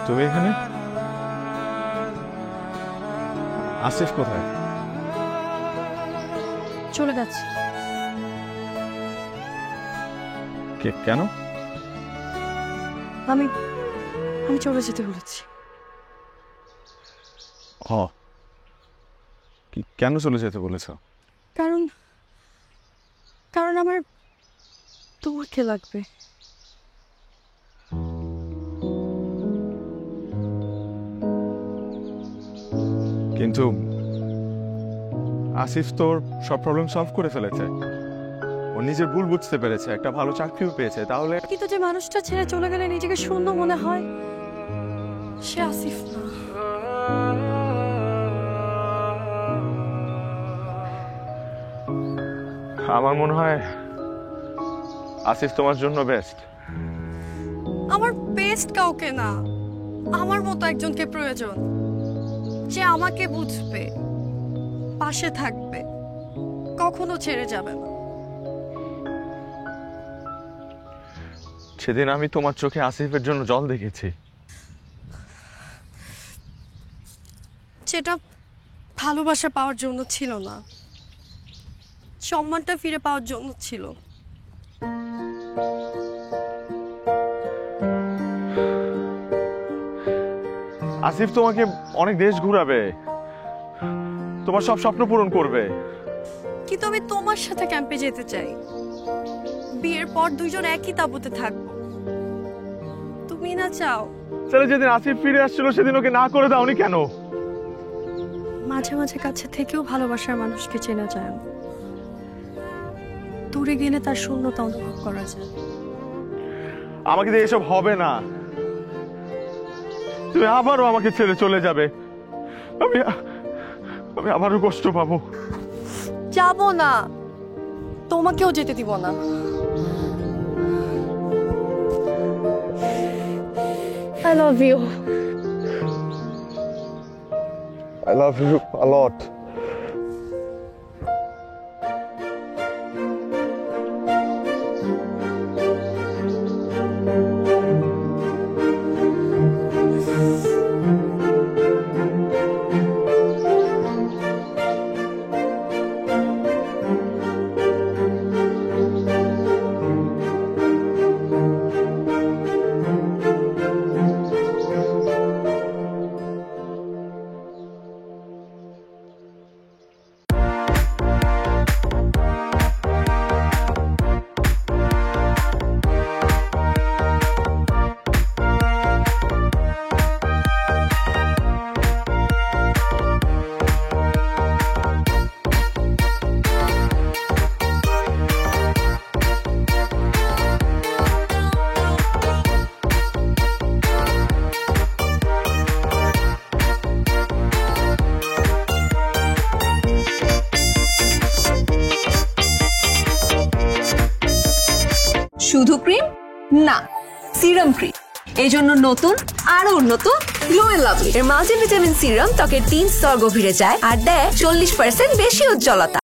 তুমি এখানে? আসিফ কোথায়? চলে গেছে। কেন? আমি চলে যেতে বলেছি। কেন চলে যেতে বলেছ? কারণ আমার তোমাকে লাগবে। কিন্তু আসিফ তোর সব প্রবলেম সলভ করে ফেলেছে, ও নিজের ভুল বুঝতে পেরেছে, একটা ভালো চাকরিও পেয়েছে। তাহলে কিন্তু যে মানুষটা ছেড়ে চলে গেলে নিজেকে শূন্য মনে হয় সে আসিফ না। আমার মনে হয় আসিফ তোমার জন্য বেস্ট। আমার বেস্ট কাউকে না, আমার মতো একজনকে প্রয়োজন, যে আমাকে বুঝবে, পাশে থাকবে, কখনো ছেড়ে যাবে না। সেদিন আমি তোমার চোখে আসিফের জন্য জল দেখেছি। সেটা ভালোবাসা পাওয়ার জন্য ছিল না, সম্মানটা ফিরে পাওয়ার জন্য ছিল। আসিফ তোমাকে অনেক দেশ ঘুরাবে, তোমার সব স্বপ্ন পূরণ করবে। কিন্তু আমি তোমার সাথে ক্যাম্পে যেতে চাই, বিয়ের পর দুইজন একই তাঁবুতে থাকবো। তুমি না চাও? তাহলে যেদিন আসিফ ফিরে আসছিল সেদিন ওকে না করে দাওনি কেন? মাঝে মাঝে কাছে থেকেও ভালোবাসার মানুষকে চেনা যায় না, দূরে গেলে তার শূন্যতা অনুভব করা যায়। আমাকে দিয়ে এসব হবে না, তুমি আবারও আমাকে ছেড়ে চলে যাবে, আমি আবারও কষ্ট পাবো। যাবো না, তোমাকেও যেতে দিব না। I love you. I love you a lot. শুধু ক্রিম না, সিরাম ক্রিম। এই জন্য নতুন আরো উন্নত গ্লো এন্ড লাভলি এর মাল্টিভিটামিন সিরাম ত্বকের 3 স্তর গভীরে যায় আর দেয় 40% বেশি উজ্জ্বলতা।